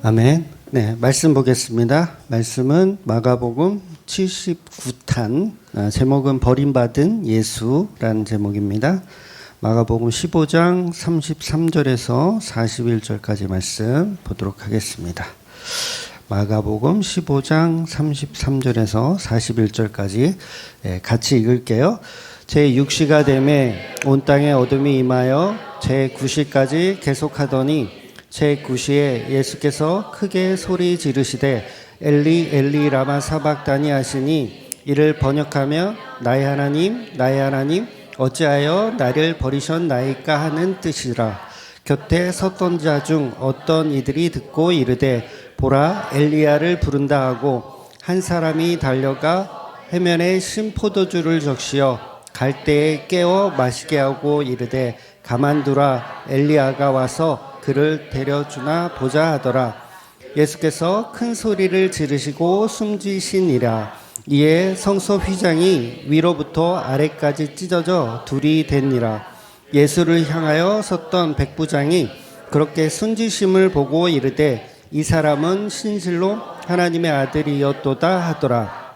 아멘. 네, 말씀 보겠습니다. 말씀은 마가복음 79탄, 제목은 버림받은 예수라는 제목입니다. 마가복음 15장 33절에서 41절까지 말씀 보도록 하겠습니다. 마가복음 15장 33절에서 41절까지 같이 읽을게요. 제6시가 되매 온 땅에 어둠이 임하여 제9시까지 계속하더니 제9시에 예수께서 크게 소리 지르시되 엘리 엘리 라마 사박다니 하시니 이를 번역하며 나의 하나님 어찌하여 나를 버리셨나이까 하는 뜻이라. 곁에 섰던 자 중 어떤 이들이 듣고 이르되 보라 엘리야를 부른다 하고 한 사람이 달려가 해면에 신 포도주를 적시어 갈대에 깨어 마시게 하고 이르되 가만두라 엘리야가 와서 그를 데려주나 보자 하더라. 예수께서 큰 소리를 지르시고 숨지시니라. 이에 성소 휘장이 위로부터 아래까지 찢어져 둘이 됐니라. 예수를 향하여 섰던 백부장이 그렇게 숨지심을 보고 이르되 이 사람은 신실로 하나님의 아들이었도다 하더라.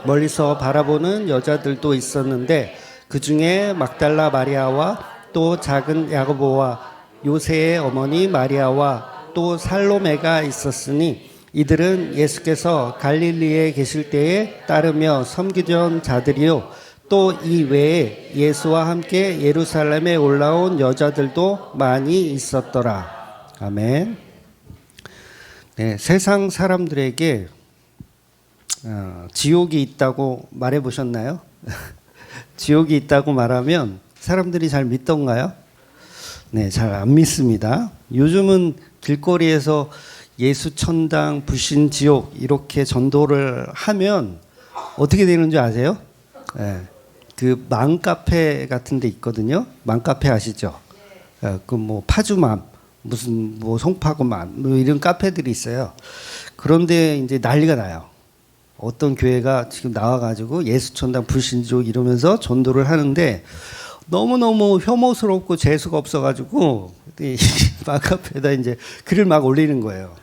멀리서 바라보는 여자들도 있었는데 그 중에 막달라 마리아와 또 작은 야고보와 요새의 어머니 마리아와 또 살로메가 있었으니 이들은 예수께서 갈릴리에 계실 때에 따르며 섬기던 자들이요 또 이 외에 예수와 함께 예루살렘에 올라온 여자들도 많이 있었더라. 아멘. 네, 세상 사람들에게 지옥이 있다고 말해 보셨나요? 지옥이 있다고 말하면 사람들이 잘 믿던가요? 네, 잘 안 믿습니다. 요즘은 길거리에서 예수 천당, 불신 지옥 이렇게 전도를 하면 어떻게 되는 줄 아세요? 네, 그 맘카페 같은 데 있거든요. 맘카페 아시죠? 그 뭐 파주맘, 무슨 뭐 송파구맘 뭐 이런 카페들이 있어요. 그런데 이제 난리가 나요. 어떤 교회가 지금 나와가지고 예수 천당, 불신 지옥 이러면서 전도를 하는데 너무너무 혐오스럽고 재수가 없어가지고 맘카페에다 이제 글을 막 올리는 거예요.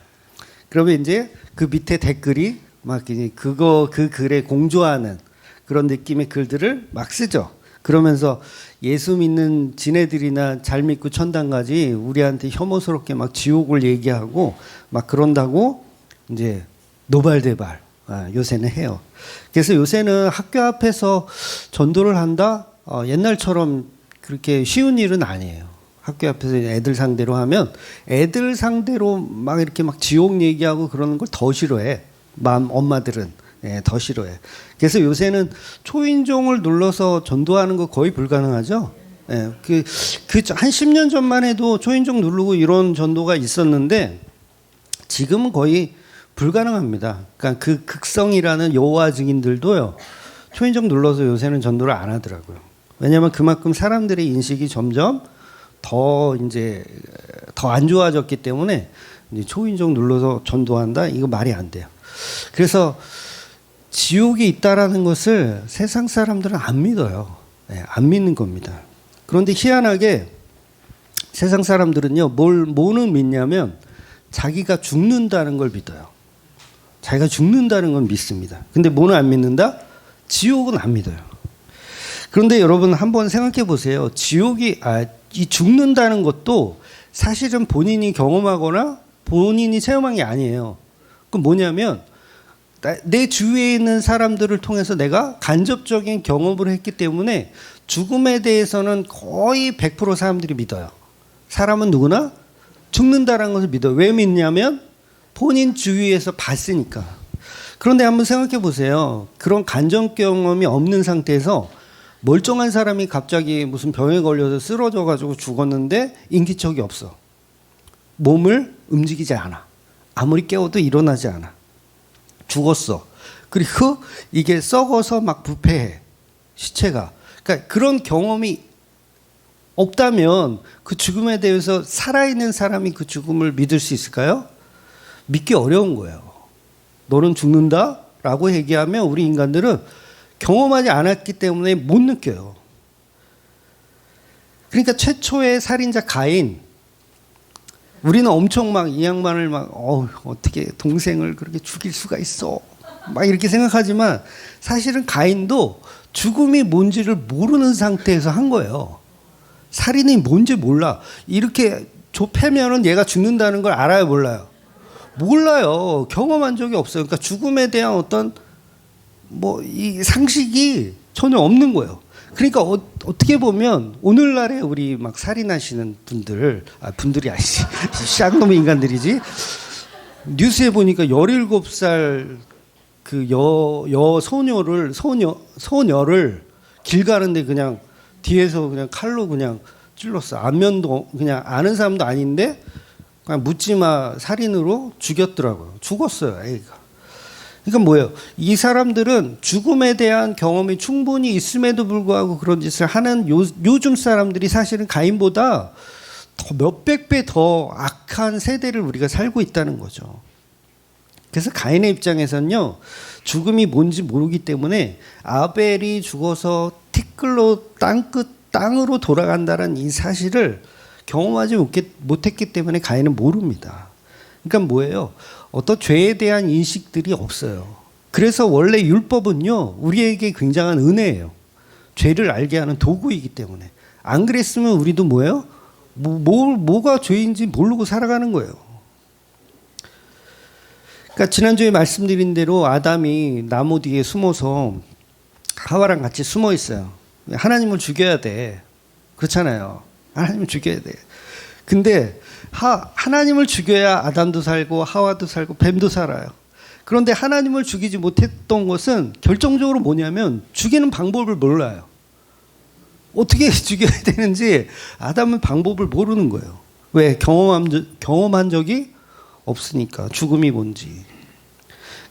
그러면 이제 그 밑에 댓글이 막 그 글에 공조하는 그런 느낌의 글들을 막 쓰죠. 그러면서 예수 믿는 지네들이나 잘 믿고 천당 가지 우리한테 혐오스럽게 막 지옥을 얘기하고 막 그런다고 이제 노발대발 요새는 해요. 그래서 요새는 학교 앞에서 전도를 한다? 옛날처럼 그렇게 쉬운 일은 아니에요. 학교 앞에서 애들 상대로 하면 애들 상대로 막 이렇게 막 지옥 얘기하고 그러는 걸 더 싫어해. 엄마들은 더 싫어해. 그래서 요새는 초인종을 눌러서 전도하는 거 거의 불가능하죠. 한 10년 전만 해도 초인종 누르고 이런 전도가 있었는데 지금은 거의 불가능합니다. 그러니까 그 극성이라는 여호와 증인들도요. 초인종 눌러서 요새는 전도를 안 하더라고요. 왜냐하면 그만큼 사람들의 인식이 점점 더 안 좋아졌기 때문에 이제 초인종 눌러서 전도한다? 이거 말이 안 돼요. 그래서 지옥이 있다라는 것을 세상 사람들은 안 믿어요. 안 믿는 겁니다. 그런데 희한하게 세상 사람들은요, 뭐는 믿냐면 자기가 죽는다는 걸 믿어요. 자기가 죽는다는 건 믿습니다. 근데 뭐는 안 믿는다? 지옥은 안 믿어요. 그런데 여러분 한번 생각해 보세요. 이 죽는다는 것도 사실은 본인이 경험하거나 본인이 체험한 게 아니에요. 그럼 뭐냐면 내 주위에 있는 사람들을 통해서 내가 간접적인 경험을 했기 때문에 죽음에 대해서는 거의 100% 사람들이 믿어요. 사람은 누구나 죽는다는 것을 믿어요. 왜 믿냐면 본인 주위에서 봤으니까. 그런데 한번 생각해 보세요. 그런 간접 경험이 없는 상태에서 멀쩡한 사람이 갑자기 무슨 병에 걸려서 쓰러져 가지고 죽었는데 인기척이 없어. 몸을 움직이지 않아. 아무리 깨워도 일어나지 않아. 죽었어. 그리고 이게 썩어서 막 부패해. 시체가. 그러니까 그런 경험이 없다면 그 죽음에 대해서 살아있는 사람이 그 죽음을 믿을 수 있을까요? 믿기 어려운 거예요. 너는 죽는다? 라고 얘기하면 우리 인간들은 경험하지 않았기 때문에 못 느껴요. 그러니까 최초의 살인자 가인, 우리는 엄청 막 이 양반을 막 어떻게 동생을 그렇게 죽일 수가 있어 막 이렇게 생각하지만 사실은 가인도 죽음이 뭔지를 모르는 상태에서 한 거예요. 살인이 뭔지 몰라. 이렇게 좁혀면은 얘가 죽는다는 걸 알아요, 몰라요? 몰라요. 경험한 적이 없어요. 그러니까 죽음에 대한 어떤 이 상식이 전혀 없는 거예요. 그러니까 어떻게 보면 오늘날에 우리 막 살인하시는 분들이 아니지 쌍놈의 인간들이지. 뉴스에 보니까 17살 그 소녀를 길 가는데 그냥 뒤에서 그냥 칼로 그냥 찔렀어. 안면도 그냥 아는 사람도 아닌데 그냥 묻지마 살인으로 죽였더라고요. 죽었어요, 애가. 그러니까 뭐예요? 이 사람들은 죽음에 대한 경험이 충분히 있음에도 불구하고 그런 짓을 하는 요즘 사람들이 사실은 가인보다 더 몇백 배 더 악한 세대를 우리가 살고 있다는 거죠. 그래서 가인의 입장에서는요, 죽음이 뭔지 모르기 때문에 아벨이 죽어서 티끌로 땅으로 돌아간다는 이 사실을 경험하지 못했기 때문에 가인은 모릅니다. 그러니까 뭐예요? 어떤 죄에 대한 인식들이 없어요. 그래서 원래 율법은요, 우리에게 굉장한 은혜예요. 죄를 알게 하는 도구이기 때문에. 안 그랬으면 우리도 뭐예요? 뭐가 죄인지 모르고 살아가는 거예요. 그러니까 지난주에 말씀드린 대로 아담이 나무 뒤에 숨어서 하와랑 같이 숨어 있어요. 하나님을 죽여야 돼. 그렇잖아요. 하나님을 죽여야 돼. 근데 하나님을 죽여야 아담도 살고 하와도 살고 뱀도 살아요. 그런데 하나님을 죽이지 못했던 것은 결정적으로 뭐냐면 죽이는 방법을 몰라요. 어떻게 죽여야 되는지 아담은 방법을 모르는 거예요. 왜? 경험한 적이 없으니까. 죽음이 뭔지.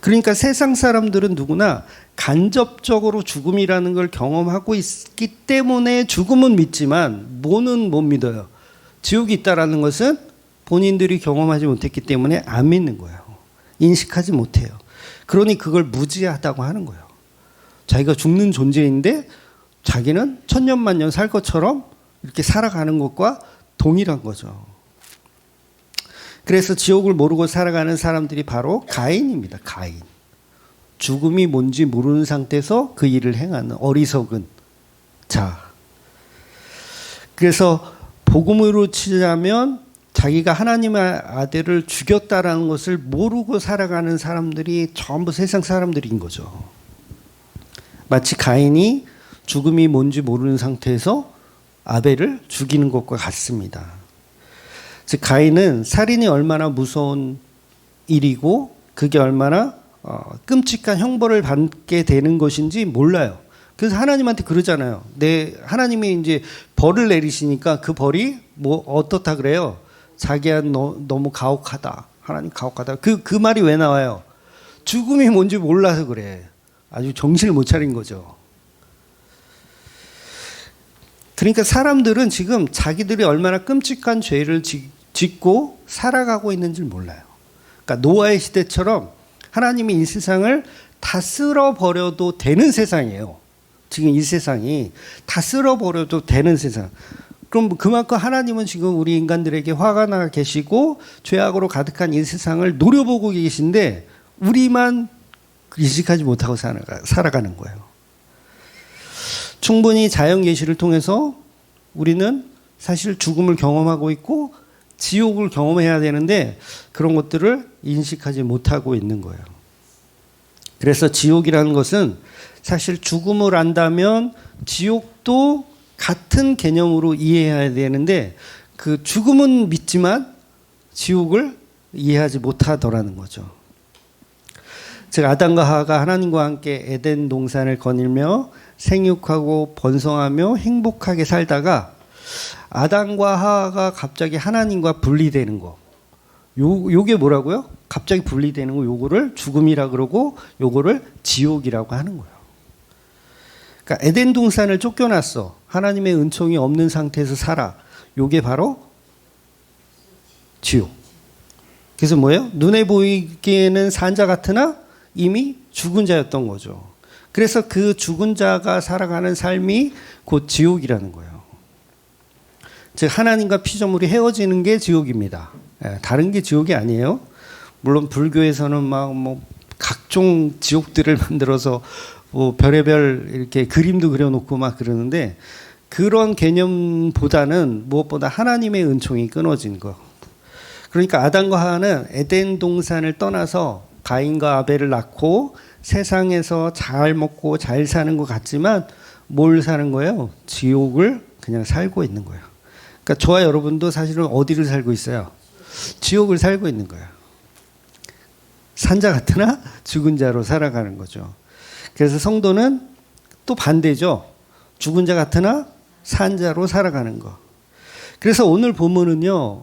그러니까 세상 사람들은 누구나 간접적으로 죽음이라는 걸 경험하고 있기 때문에 죽음은 믿지만 뭐는 못 믿어요. 지옥이 있다라는 것은 본인들이 경험하지 못했기 때문에 안 믿는 거예요. 인식하지 못해요. 그러니 그걸 무지하다고 하는 거예요. 자기가 죽는 존재인데 자기는 천년만년 살 것처럼 이렇게 살아가는 것과 동일한 거죠. 그래서 지옥을 모르고 살아가는 사람들이 바로 가인입니다. 가인. 죽음이 뭔지 모르는 상태에서 그 일을 행하는 어리석은 자. 그래서 복음으로 치자면 자기가 하나님의 아들을 죽였다라는 것을 모르고 살아가는 사람들이 전부 세상 사람들인 거죠. 마치 가인이 죽음이 뭔지 모르는 상태에서 아벨을 죽이는 것과 같습니다. 즉 가인은 살인이 얼마나 무서운 일이고 그게 얼마나 끔찍한 형벌을 받게 되는 것인지 몰라요. 그래서 하나님한테 그러잖아요. 하나님이 이제 벌을 내리시니까 그 벌이 어떻다 그래요? 자기야 너무 가혹하다. 하나님 가혹하다. 그 말이 왜 나와요? 죽음이 뭔지 몰라서 그래. 아주 정신을 못 차린 거죠. 그러니까 사람들은 지금 자기들이 얼마나 끔찍한 죄를 짓고 살아가고 있는지 몰라요. 그러니까 노아의 시대처럼 하나님이 이 세상을 다 쓸어버려도 되는 세상이에요. 지금 이 세상이 다 쓸어버려도 되는 세상. 그럼 그만큼 하나님은 지금 우리 인간들에게 화가 나 계시고 죄악으로 가득한 이 세상을 노려보고 계신데 우리만 인식하지 못하고 살아가는 거예요. 충분히 자연 계시를 통해서 우리는 사실 죽음을 경험하고 있고 지옥을 경험해야 되는데 그런 것들을 인식하지 못하고 있는 거예요. 그래서 지옥이라는 것은 사실 죽음을 안다면 지옥도 같은 개념으로 이해해야 되는데 그 죽음은 믿지만 지옥을 이해하지 못하더라는 거죠. 즉 아담과 하와가 하나님과 함께 에덴 동산을 거닐며 생육하고 번성하며 행복하게 살다가 아담과 하와가 갑자기 하나님과 분리되는 거. 요게 뭐라고요? 갑자기 분리되는 거. 요거를 죽음이라 그러고 요거를 지옥이라고 하는 거예요. 그러니까 에덴 동산을 쫓겨났어. 하나님의 은총이 없는 상태에서 살아. 요게 바로 지옥. 그래서 뭐예요? 눈에 보이기에는 산 자 같으나 이미 죽은 자였던 거죠. 그래서 그 죽은 자가 살아가는 삶이 곧 지옥이라는 거예요. 즉 하나님과 피조물이 헤어지는 게 지옥입니다. 다른 게 지옥이 아니에요. 물론 불교에서는 막 뭐 각종 지옥들을 만들어서 뭐 별의별 이렇게 그림도 그려놓고 막 그러는데 그런 개념보다는 무엇보다 하나님의 은총이 끊어진 거. 그러니까 아담과 하와는 에덴 동산을 떠나서 가인과 아벨을 낳고 세상에서 잘 먹고 잘 사는 것 같지만 뭘 사는 거예요? 지옥을 그냥 살고 있는 거예요. 그러니까 저와 여러분도 사실은 어디를 살고 있어요? 지옥을 살고 있는 거예요. 산자 같으나 죽은 자로 살아가는 거죠. 그래서 성도는 또 반대죠. 죽은 자 같으나 산자로 살아가는 거. 그래서 오늘 본문은요,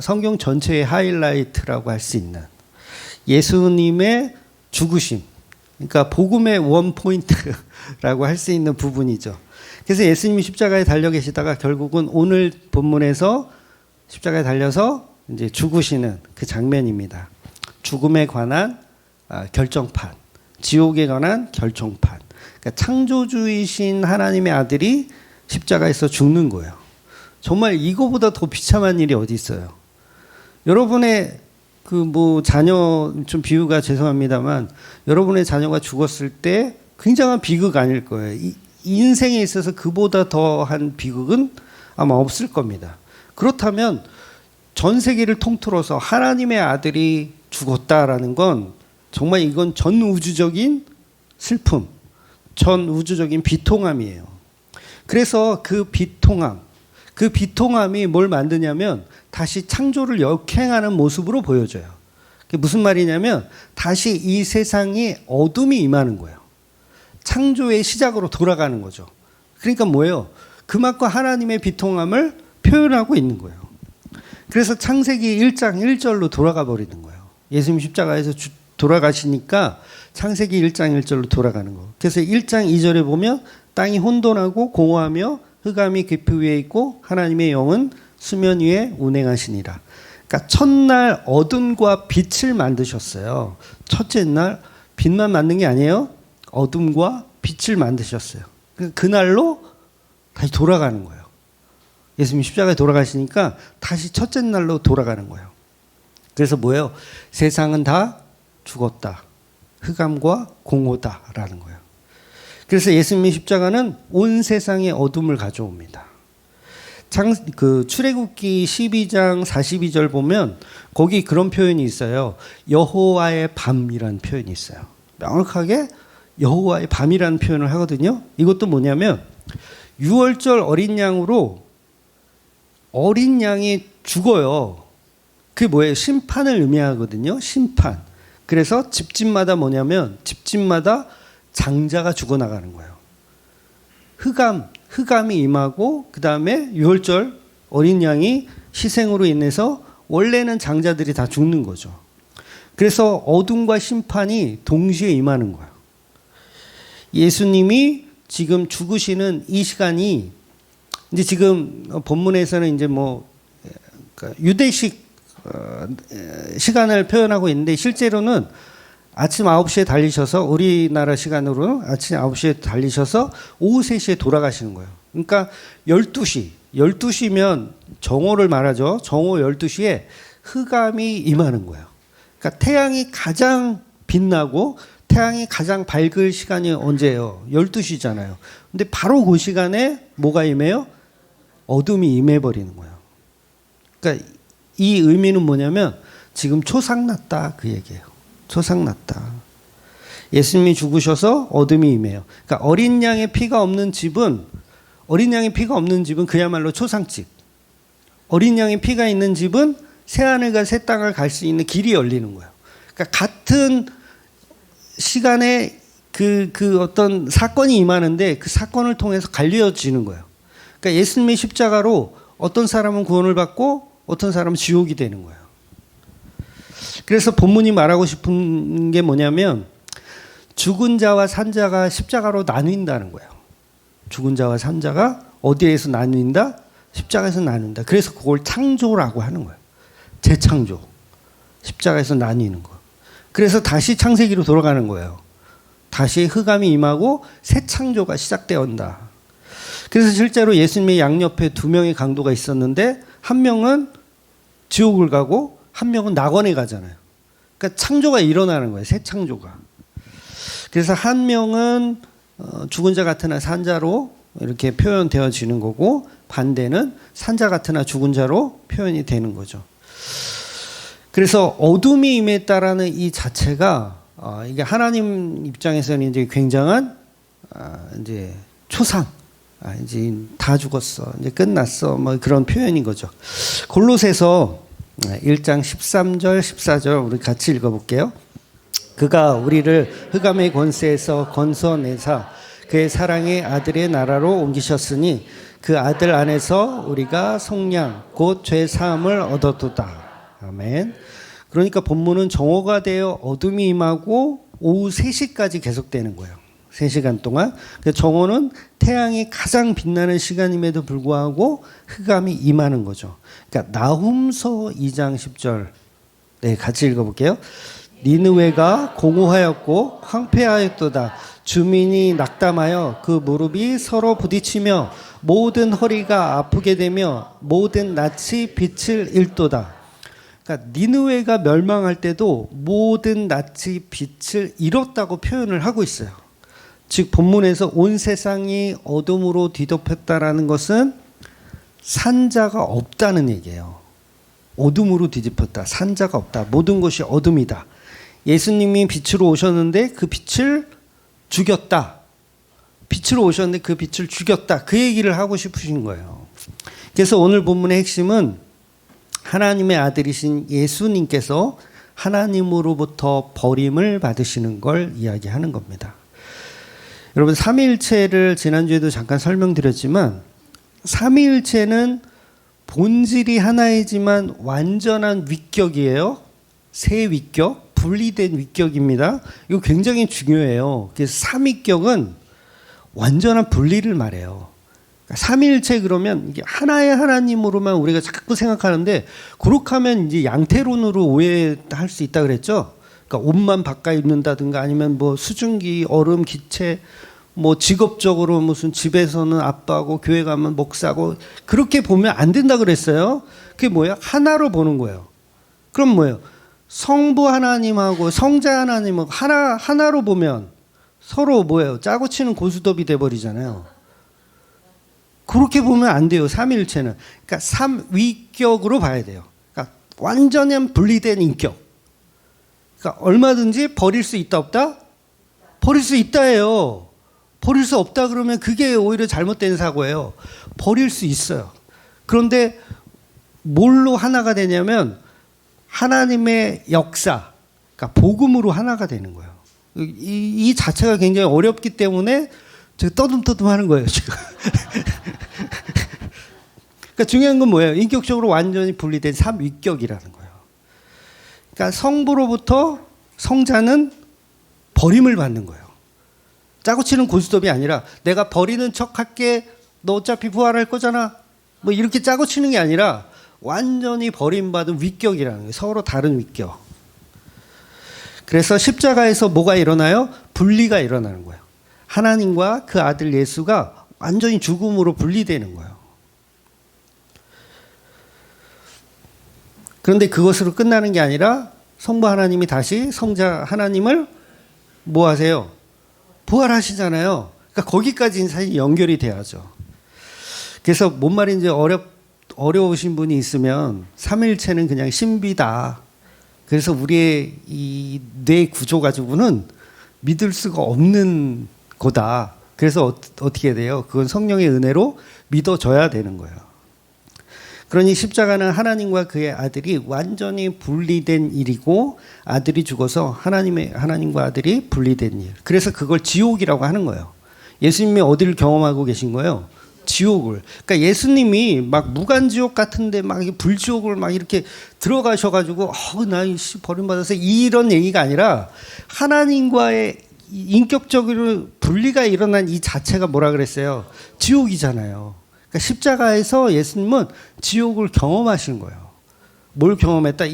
성경 전체의 하이라이트라고 할 수 있는 예수님의 죽으심, 그러니까 복음의 원 포인트라고 할 수 있는 부분이죠. 그래서 예수님이 십자가에 달려 계시다가 결국은 오늘 본문에서 십자가에 달려서 이제 죽으시는 그 장면입니다. 죽음에 관한 결정판, 지옥에 관한 결정판. 그러니까 창조주이신 하나님의 아들이 십자가에서 죽는 거예요. 정말 이거보다 더 비참한 일이 어디 있어요? 여러분의 그 뭐 자녀, 좀 비유가 죄송합니다만 여러분의 자녀가 죽었을 때 굉장한 비극 아닐 거예요. 이 인생에 있어서 그보다 더한 비극은 아마 없을 겁니다. 그렇다면 전 세계를 통틀어서 하나님의 아들이 죽었다라는 건 정말 이건 전 우주적인 슬픔, 전 우주적인 비통함이에요. 그래서 그 비통함이 뭘 만드냐면 다시 창조를 역행하는 모습으로 보여져요. 그게 무슨 말이냐면 다시 이 세상이 어둠이 임하는 거예요. 창조의 시작으로 돌아가는 거죠. 그러니까 뭐예요? 그만큼 하나님의 비통함을 표현하고 있는 거예요. 그래서 창세기 1장 1절로 돌아가 버리는 거예요. 예수님 십자가에서 돌아가시니까 창세기 1장 1절로 돌아가는 거. 그래서 1장 2절에 보면 땅이 혼돈하고 공허하며 흑암이 깊이 위에 있고 하나님의 영은 수면 위에 운행하시니라. 그러니까 첫날 어둠과 빛을 만드셨어요. 첫째 날 빛만 만든 게 아니에요. 어둠과 빛을 만드셨어요. 그날로 다시 돌아가는 거예요. 예수님 십자가에 돌아가시니까 다시 첫째 날로 돌아가는 거예요. 그래서 뭐예요? 세상은 다 죽었다. 흑암과 공허다라는 거예요. 그래서 예수님의 십자가는 온 세상의 어둠을 가져옵니다. 출애굽기 12장 42절 보면 거기 그런 표현이 있어요. 여호와의 밤이라는 표현이 있어요. 명확하게 여호와의 밤이라는 표현을 하거든요. 이것도 뭐냐면 유월절 어린 양으로 어린 양이 죽어요. 그게 뭐예요? 심판을 의미하거든요. 심판. 그래서 집집마다 뭐냐면 집집마다 장자가 죽어나가는 거예요. 흑암이 임하고 그 다음에 유월절 어린 양이 희생으로 인해서 원래는 장자들이 다 죽는 거죠. 그래서 어둠과 심판이 동시에 임하는 거예요. 예수님이 지금 죽으시는 이 시간이 이제 지금 본문에서는 이제 뭐 유대식 시간을 표현하고 있는데 실제로는 아침 9시에 달리셔서 우리나라 시간으로는 아침 9시에 달리셔서 오후 3시에 돌아가시는 거예요. 그러니까 12시면 정오를 말하죠. 정오 12시에 흑암이 임하는 거예요. 그러니까 태양이 가장 빛나고 태양이 가장 밝을 시간이 언제예요? 12시잖아요. 근데 바로 그 시간에 뭐가 임해요? 어둠이 임해버리는 거예요. 그러니까 이 의미는 뭐냐면 지금 초상났다 그 얘기예요. 초상났다. 예수님이 죽으셔서 어둠이 임해요. 그러니까 어린 양의 피가 없는 집은 그야말로 초상집. 어린 양의 피가 있는 집은 새하늘과 새 땅을 갈 수 있는 길이 열리는 거예요. 그러니까 같은 시간에 그 어떤 사건이 임하는데 그 사건을 통해서 갈려지는 거예요. 그러니까 예수님의 십자가로 어떤 사람은 구원을 받고 어떤 사람은 지옥이 되는 거예요. 그래서 본문이 말하고 싶은 게 뭐냐면 죽은 자와 산자가 십자가로 나뉜다는 거예요. 죽은 자와 산자가 어디에서 나뉜다? 십자가에서 나눈다. 그래서 그걸 창조라고 하는 거예요. 재창조. 십자가에서 나뉘는 거. 그래서 다시 창세기로 돌아가는 거예요. 다시 흑암이 임하고 새 창조가 시작되었다. 그래서 실제로 예수님의 양옆에 2명의 강도가 있었는데 한 명은 지옥을 가고 한 명은 낙원에 가잖아요. 그러니까 창조가 일어나는 거예요. 새 창조가. 그래서 한 명은 죽은 자 같으나 산 자로 이렇게 표현되어지는 거고, 반대는 산자 같으나 죽은 자로 표현이 되는 거죠. 그래서 어둠이 임했다라는 이 자체가 이게 하나님 입장에서는 이제 굉장한 이제 초상, 이제 다 죽었어, 이제 끝났어, 뭐 그런 표현인 거죠. 골로새서 1장 13절 14절 우리 같이 읽어볼게요. 그가 우리를 흑암의 권세에서 건져내사 그의 사랑의 아들의 나라로 옮기셨으니 그 아들 안에서 우리가 속량 곧 죄 사함을 얻었도다. 아멘. 그러니까 본문은 정오가 되어 어둠이 임하고 오후 3시까지 계속되는 거예요. 3시간 동안. 정오는 태양이 가장 빛나는 시간임에도 불구하고 흑암이 임하는 거죠. 그러니까 나훔서 2장 10절 네, 같이 읽어볼게요. 니느웨가 공허하였고 황폐하였도다. 주민이 낙담하여 그 무릎이 서로 부딪히며 모든 허리가 아프게 되며 모든 낯이 빛을 잃도다. 그러니까 니느웨가 멸망할 때도 모든 낯이 빛을 잃었다고 표현을 하고 있어요. 즉 본문에서 온 세상이 어둠으로 뒤덮였다라는 것은 산자가 없다는 얘기예요. 어둠으로 뒤집혔다. 산자가 없다. 모든 것이 어둠이다. 예수님이 빛으로 오셨는데 그 빛을 죽였다. 빛으로 오셨는데 그 빛을 죽였다. 그 얘기를 하고 싶으신 거예요. 그래서 오늘 본문의 핵심은 하나님의 아들이신 예수님께서 하나님으로부터 버림을 받으시는 걸 이야기하는 겁니다. 여러분, 삼위일체를 지난주에도 잠깐 설명드렸지만 삼위일체는 본질이 하나이지만 완전한 위격이에요. 세 위격, 분리된 위격입니다. 이거 굉장히 중요해요. 그래서 삼위격은 완전한 분리를 말해요. 삼위일체 그러면 이게 하나의 하나님으로만 우리가 자꾸 생각하는데, 그렇게 하면 이제 양태론으로 오해할 수 있다 그랬죠. 그러니까 옷만 바꿔 입는다든가 아니면 뭐 수증기, 얼음, 기체, 뭐 직업적으로 무슨 집에서는 아빠고 교회 가면 목사고 그렇게 보면 안 된다 그랬어요. 그게 뭐야? 하나로 보는 거예요. 그럼 뭐예요? 성부 하나님하고 성자 하나님하고 하나로 보면 서로 뭐예요? 짜고 치는 고스톱이 돼버리잖아요. 그렇게 보면 안 돼요. 삼위일체는. 그러니까 삼위격으로 봐야 돼요. 그러니까 완전히 분리된 인격. 그러니까 얼마든지 버릴 수 있다 없다? 버릴 수 있다예요. 버릴 수 없다 그러면 그게 오히려 잘못된 사고예요. 버릴 수 있어요. 그런데 뭘로 하나가 되냐면 하나님의 역사, 그러니까 복음으로 하나가 되는 거예요. 이 자체가 굉장히 어렵기 때문에 제가 떠듬떠듬 하는 거예요, 지금. 그러니까 중요한 건 뭐예요? 인격적으로 완전히 분리된 삼위격이라는 거예요. 그러니까 성부로부터 성자는 버림을 받는 거예요. 짜고 치는 고스톱이 아니라 내가 버리는 척 할게, 너 어차피 부활할 거잖아, 뭐 이렇게 짜고 치는 게 아니라 완전히 버림받은 위격이라는 거예요. 서로 다른 위격. 그래서 십자가에서 뭐가 일어나요? 분리가 일어나는 거예요. 하나님과 그 아들 예수가 완전히 죽음으로 분리되는 거예요. 그런데 그것으로 끝나는 게 아니라 성부 하나님이 다시 성자 하나님을 뭐 하세요? 부활하시잖아요. 그러니까 거기까지는 사실 연결이 돼야죠. 그래서 뭔 말인지 어려우신 분이 있으면 삼일체는 그냥 신비다. 그래서 우리의 이 뇌 구조 가지고는 믿을 수가 없는 거다. 그래서 어떻게 돼요? 그건 성령의 은혜로 믿어져야 되는 거예요. 그러니 십자가는 하나님과 그의 아들이 완전히 분리된 일이고, 아들이 죽어서 하나님과 아들이 분리된 일. 그래서 그걸 지옥이라고 하는 거예요. 예수님이 어디를 경험하고 계신 거예요? 지옥을. 그러니까 예수님이 막 무간지옥 같은데 막 불지옥을 막 이렇게 들어가셔가지고 나 버림받아서 이런 얘기가 아니라 하나님과의 인격적으로 분리가 일어난 이 자체가 뭐라 그랬어요? 지옥이잖아요. 그러니까 십자가에서 예수님은 지옥을 경험하신 거예요. 뭘 경험했다?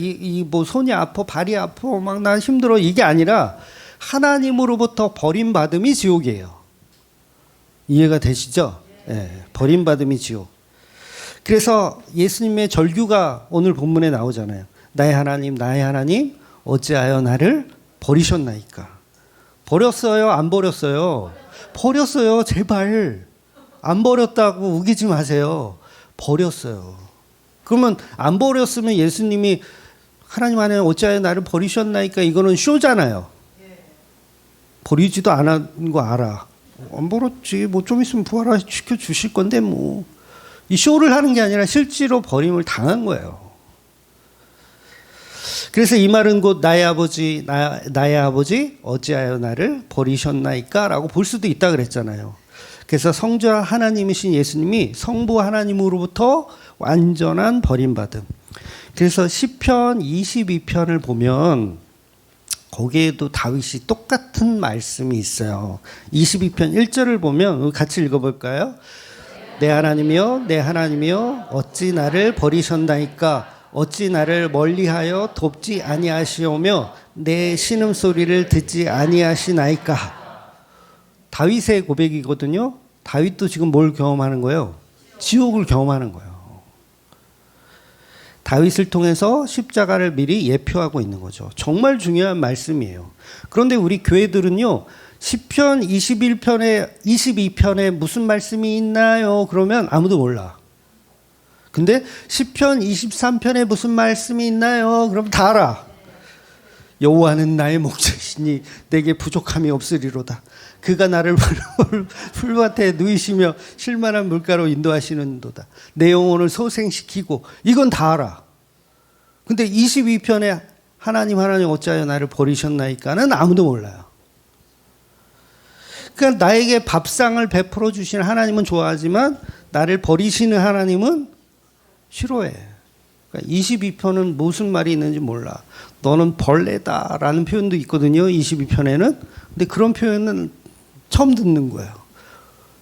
뭐 손이 아파, 발이 아파, 막 난 힘들어, 이게 아니라 하나님으로부터 버림받음이 지옥이에요. 이해가 되시죠? 네, 버림받음이 지옥. 그래서 예수님의 절규가 오늘 본문에 나오잖아요. 나의 하나님, 어찌하여 나를 버리셨나이까. 버렸어요? 안 버렸어요? 버렸어요. 제발. 안 버렸다고 우기지 마세요. 버렸어요. 그러면 안 버렸으면 예수님이 하나님 하나님 어찌하여 나를 버리셨나이까 이거는 쇼잖아요. 버리지도 않은 거 알아. 안 버렸지. 뭐 좀 있으면 부활시켜 주실 건데 뭐. 이 쇼를 하는 게 아니라 실제로 버림을 당한 거예요. 그래서 이 말은 곧 나의 아버지 어찌하여 나를 버리셨나이까 라고 볼 수도 있다 그랬잖아요. 그래서 성자 하나님이신 예수님이 성부 하나님으로부터 완전한 버림받음. 그래서 시편 22편을 보면 거기에도 다윗이 똑같은 말씀이 있어요. 22편 1절을 보면 같이 읽어볼까요? 내 하나님이여 내 하나님이여 어찌 나를 버리셨나이까 어찌 나를 멀리하여 돕지 아니하시오며 내 신음소리를 듣지 아니하시나이까. 다윗의 고백이거든요. 다윗도 지금 뭘 경험하는 거예요? 지옥을 경험하는 거예요. 다윗을 통해서 십자가를 미리 예표하고 있는 거죠. 정말 중요한 말씀이에요. 그런데 우리 교회들은요. 시편 22편에 무슨 말씀이 있나요? 그러면 아무도 몰라. 근데 시편 23편에 무슨 말씀이 있나요? 그럼 다 알아. 여호와는 나의 목자시니 내게 부족함이 없으리로다. 그가 나를 풀밭에 누이시며 쉴만한 물가로 인도하시는도다. 내 영혼을 소생시키고 이건 다 알아. 근데 22편에 하나님 어찌하여 나를 버리셨나이까는 아무도 몰라요. 그러니까 나에게 밥상을 베풀어 주시는 하나님은 좋아하지만 나를 버리시는 하나님은 싫어해. 그러니까 22편은 무슨 말이 있는지 몰라. 너는 벌레다라는 표현도 있거든요. 22편에는. 근데 그런 표현은 처음 듣는 거예요.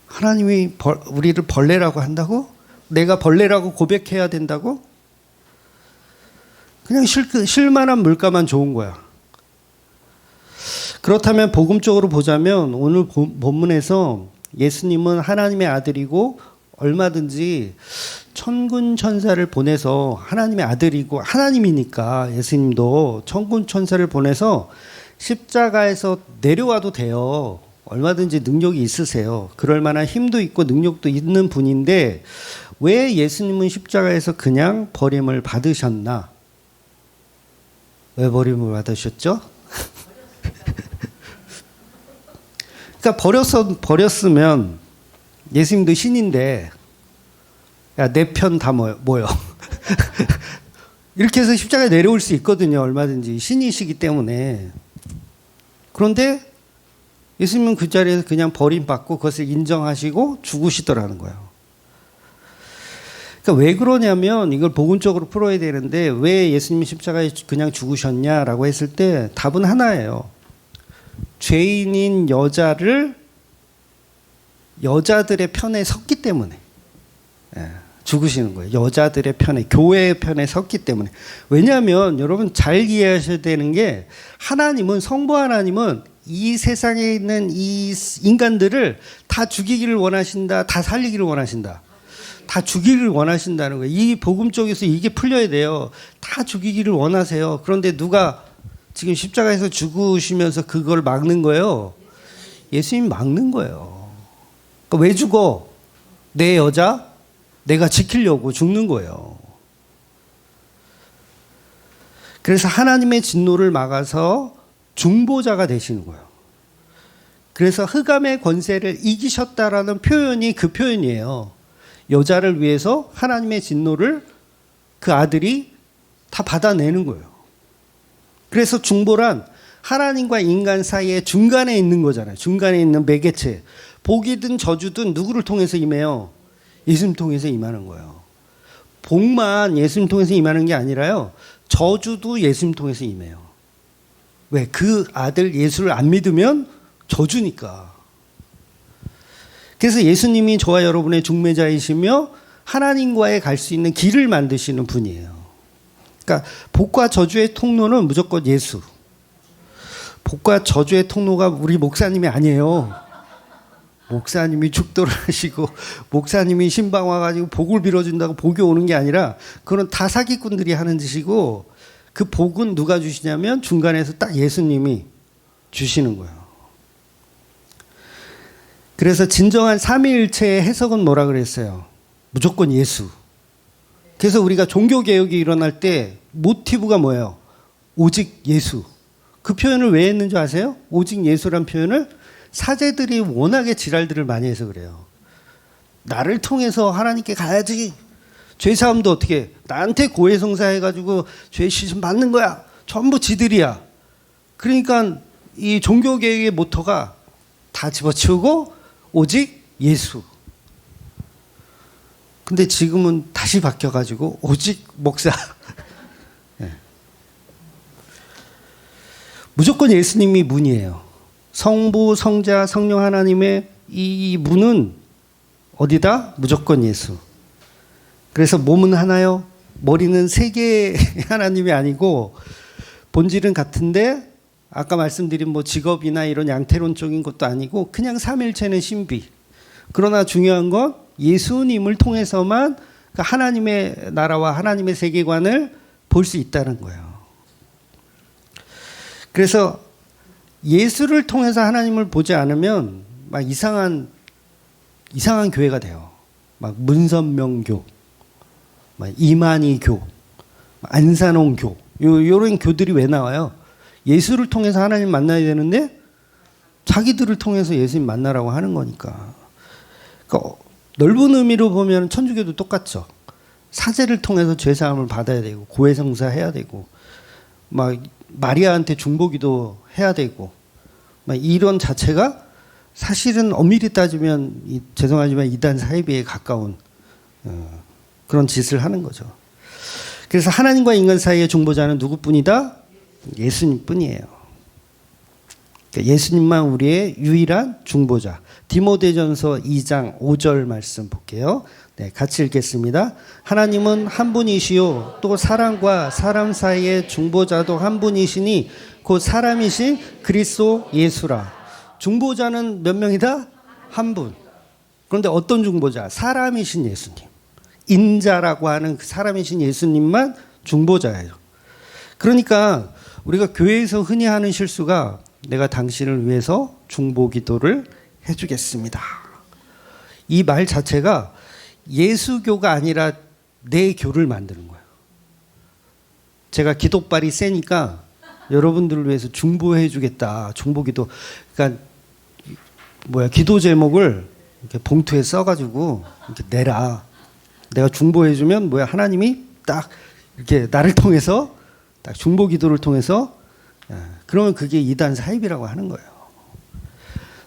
하나님이 우리를 벌레라고 한다고? 내가 벌레라고 고백해야 된다고? 그냥 쉴만한 물가만 좋은 거야. 그렇다면 복음적으로 보자면 오늘 본문에서 예수님은 하나님의 아들이고 얼마든지 천군 천사를 보내서 하나님의 아들이고 하나님이니까 예수님도 천군 천사를 보내서 십자가에서 내려와도 돼요. 얼마든지 능력이 있으세요. 그럴 만한 힘도 있고 능력도 있는 분인데 왜 예수님은 십자가에서 그냥 버림을 받으셨나? 왜 버림을 받으셨죠? 그러니까 버렸으면 예수님도 신인데 야, 내 편 다 모여. 이렇게 해서 십자가에 내려올 수 있거든요. 얼마든지 신이시기 때문에. 그런데 예수님은 그 자리에서 그냥 버림받고 그것을 인정하시고 죽으시더라는 거예요. 그러니까 왜 그러냐면 이걸 복음적으로 풀어야 되는데 왜 예수님이 십자가에 그냥 죽으셨냐라고 했을 때 답은 하나예요. 죄인인 여자들의 편에 섰기 때문에 죽으시는 거예요. 여자들의 편에, 교회의 편에 섰기 때문에. 왜냐하면 여러분 잘 이해하셔야 되는 게 하나님은, 성부 하나님은 이 세상에 있는 이 인간들을 다 죽이기를 원하신다, 다 살리기를 원하신다. 다 죽이기를 원하신다는 거예요. 이 복음 쪽에서 이게 풀려야 돼요. 다 죽이기를 원하세요. 그런데 누가 지금 십자가에서 죽으시면서 그걸 막는 거예요? 예수님이 막는 거예요. 그러니까 왜 죽어? 내 여자? 내가 지키려고 죽는 거예요. 그래서 하나님의 진노를 막아서 중보자가 되시는 거예요. 그래서 흑암의 권세를 이기셨다라는 표현이 그 표현이에요. 여자를 위해서 하나님의 진노를 그 아들이 다 받아내는 거예요. 그래서 중보란 하나님과 인간 사이에 중간에 있는 거잖아요. 중간에 있는 매개체. 복이든 저주든 누구를 통해서 임해요? 예수님 통해서 임하는 거예요. 복만 예수님 통해서 임하는 게 아니라요. 저주도 예수님 통해서 임해요. 왜? 그 아들 예수를 안 믿으면 저주니까. 그래서 예수님이 저와 여러분의 중매자이시며 하나님과의 갈 수 있는 길을 만드시는 분이에요. 그러니까 복과 저주의 통로는 무조건 예수. 복과 저주의 통로가 우리 목사님이 아니에요. 목사님이 축도를 하시고 목사님이 신방 와가지고 복을 빌어준다고 복이 오는 게 아니라 그건 다 사기꾼들이 하는 짓이고 그 복은 누가 주시냐면 중간에서 딱 예수님이 주시는 거예요. 그래서 진정한 삼위일체의 해석은 뭐라 그랬어요? 무조건 예수. 그래서 우리가 종교개혁이 일어날 때 모티브가 뭐예요? 오직 예수. 그 표현을 왜 했는 줄 아세요? 오직 예수란 표현을 사제들이 워낙에 지랄들을 많이 해서 그래요. 나를 통해서 하나님께 가야지. 죄사함도 어떻게 나한테 고해성사 해가지고 죄 씻음 받는 거야. 전부 지들이야. 그러니까 이 종교개혁의 모토가 다 집어치우고 오직 예수. 근데 지금은 다시 바뀌어가지고 오직 목사. 네. 무조건 예수님이 문이에요. 성부, 성자, 성령 하나님의 이 문은 어디다? 무조건 예수. 그래서 몸은 하나요. 머리는 세 개의 하나님이 아니고 본질은 같은데 아까 말씀드린 뭐 직업이나 이런 양태론적인 것도 아니고 그냥 삼일체는 신비. 그러나 중요한 건 예수님을 통해서만 하나님의 나라와 하나님의 세계관을 볼 수 있다는 거예요. 그래서 예수를 통해서 하나님을 보지 않으면 막 이상한 교회가 돼요. 막 문선명교, 막 이만희교, 안산홍교, 요런 교들이 왜 나와요? 예수를 통해서 하나님 만나야 되는데 자기들을 통해서 예수님 만나라고 하는 거니까. 그러니까 넓은 의미로 보면 천주교도 똑같죠. 사제를 통해서 죄사함을 받아야 되고 고해성사 해야 되고 막 마리아한테 중보기도 해야 되고 막 이런 자체가 사실은 엄밀히 따지면 죄송하지만 이단 사이비에 가까운 그런 짓을 하는 거죠. 그래서 하나님과 인간 사이의 중보자는 누구뿐이다? 예수님뿐이에요. 그러니까 예수님만 우리의 유일한 중보자. 디모데전서 2장 5절 말씀 볼게요. 네, 같이 읽겠습니다. 하나님은 한 분이시요 또 사람과 사람 사이의 중보자도 한 분이시니 곧 사람이신 그리스도 예수라. 중보자는 몇 명이다? 한 분. 그런데 어떤 중보자? 사람이신 예수님. 인자라고 하는 그 사람이신 예수님만 중보자예요. 그러니까 우리가 교회에서 흔히 하는 실수가 내가 당신을 위해서 중보 기도를 해주겠습니다. 이 말 자체가 예수교가 아니라 내 교를 만드는 거예요. 제가 기도발이 세니까 여러분들을 위해서 중보해 주겠다. 중보 기도. 그러니까 기도 제목을 이렇게 봉투에 써가지고 이렇게 내라. 내가 중보해 주면 하나님이 딱 이렇게 나를 통해서 딱 중보 기도를 통해서 그러면 그게 이단 사입이라고 하는 거예요.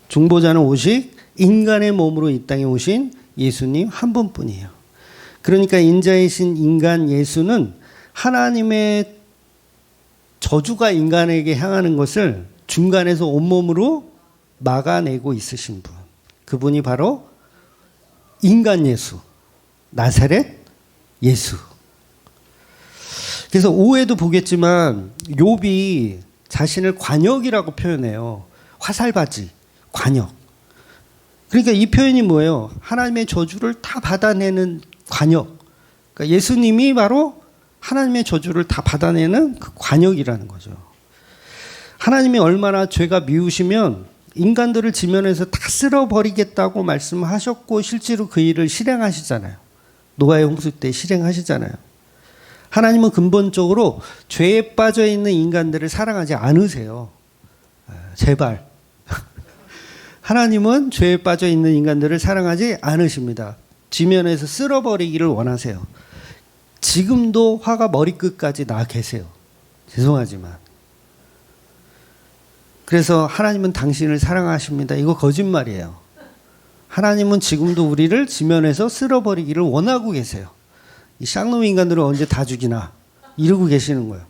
중보자는 오직 인간의 몸으로 이 땅에 오신 예수님 한 분뿐이에요. 그러니까 인자이신 인간 예수는 하나님의 저주가 인간에게 향하는 것을 중간에서 온몸으로 막아내고 있으신 분. 그분이 바로 인간 예수, 나사렛 예수. 그래서 5회도 보겠지만 욥이 자신을 관역이라고 표현해요. 화살바지, 관역. 그러니까 이 표현이 뭐예요? 하나님의 저주를 다 받아내는 관역. 그러니까 예수님이 바로 하나님의 저주를 다 받아내는 그 관역이라는 거죠. 하나님이 얼마나 죄가 미우시면 인간들을 지면에서 다 쓸어버리겠다고 말씀하셨고 실제로 그 일을 실행하시잖아요. 노아의 홍수 때 실행하시잖아요. 하나님은 근본적으로 죄에 빠져 있는 인간들을 사랑하지 않으세요. 제발. 하나님은 죄에 빠져 있는 인간들을 사랑하지 않으십니다. 지면에서 쓸어버리기를 원하세요. 지금도 화가 머리끝까지 나 계세요. 죄송하지만. 그래서 하나님은 당신을 사랑하십니다. 이거 거짓말이에요. 하나님은 지금도 우리를 지면에서 쓸어버리기를 원하고 계세요. 이 쌍놈 인간들을 언제 다 죽이나 이러고 계시는 거예요.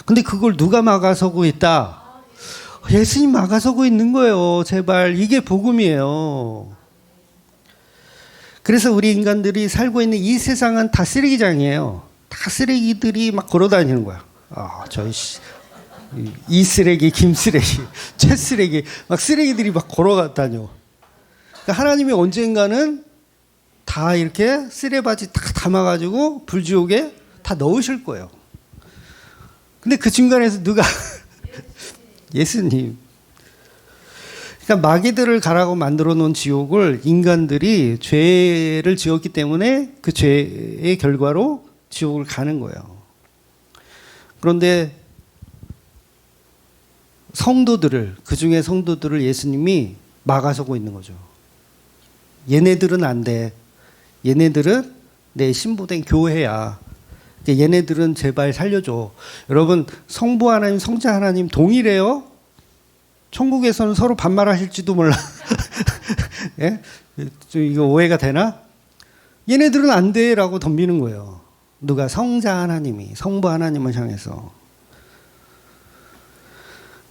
근데 그걸 누가 막아서고 있다? 예수님 막아서고 있는 거예요. 제발. 이게 복음이에요. 그래서 우리 인간들이 살고 있는 이 세상은 다 쓰레기장이에요. 다 쓰레기들이 막 걸어다니는 거야. 이 쓰레기, 김 쓰레기, 채 쓰레기, 막 쓰레기들이 막 걸어다녀. 그러니까 하나님이 언젠가는 다 이렇게 쓰레바지 다 담아가지고 불지옥에 다 넣으실 거예요. 근데 그 중간에서 누가 예수님. 그러니까 마귀들을 가라고 만들어 놓은 지옥을 인간들이 죄를 지었기 때문에 그 죄의 결과로 지옥을 가는 거예요. 그런데 성도들을, 그 중에 성도들을 예수님이 막아서고 있는 거죠. 얘네들은 안 돼. 얘네들은 내 신부된 교회야. 얘네들은 제발 살려줘. 여러분, 성부 하나님, 성자 하나님 동일해요? 천국에서는 서로 반말하실지도 몰라. 예? 이거 오해가 되나? 얘네들은 안 돼. 라고 덤비는 거예요. 누가? 성자 하나님이, 성부 하나님을 향해서.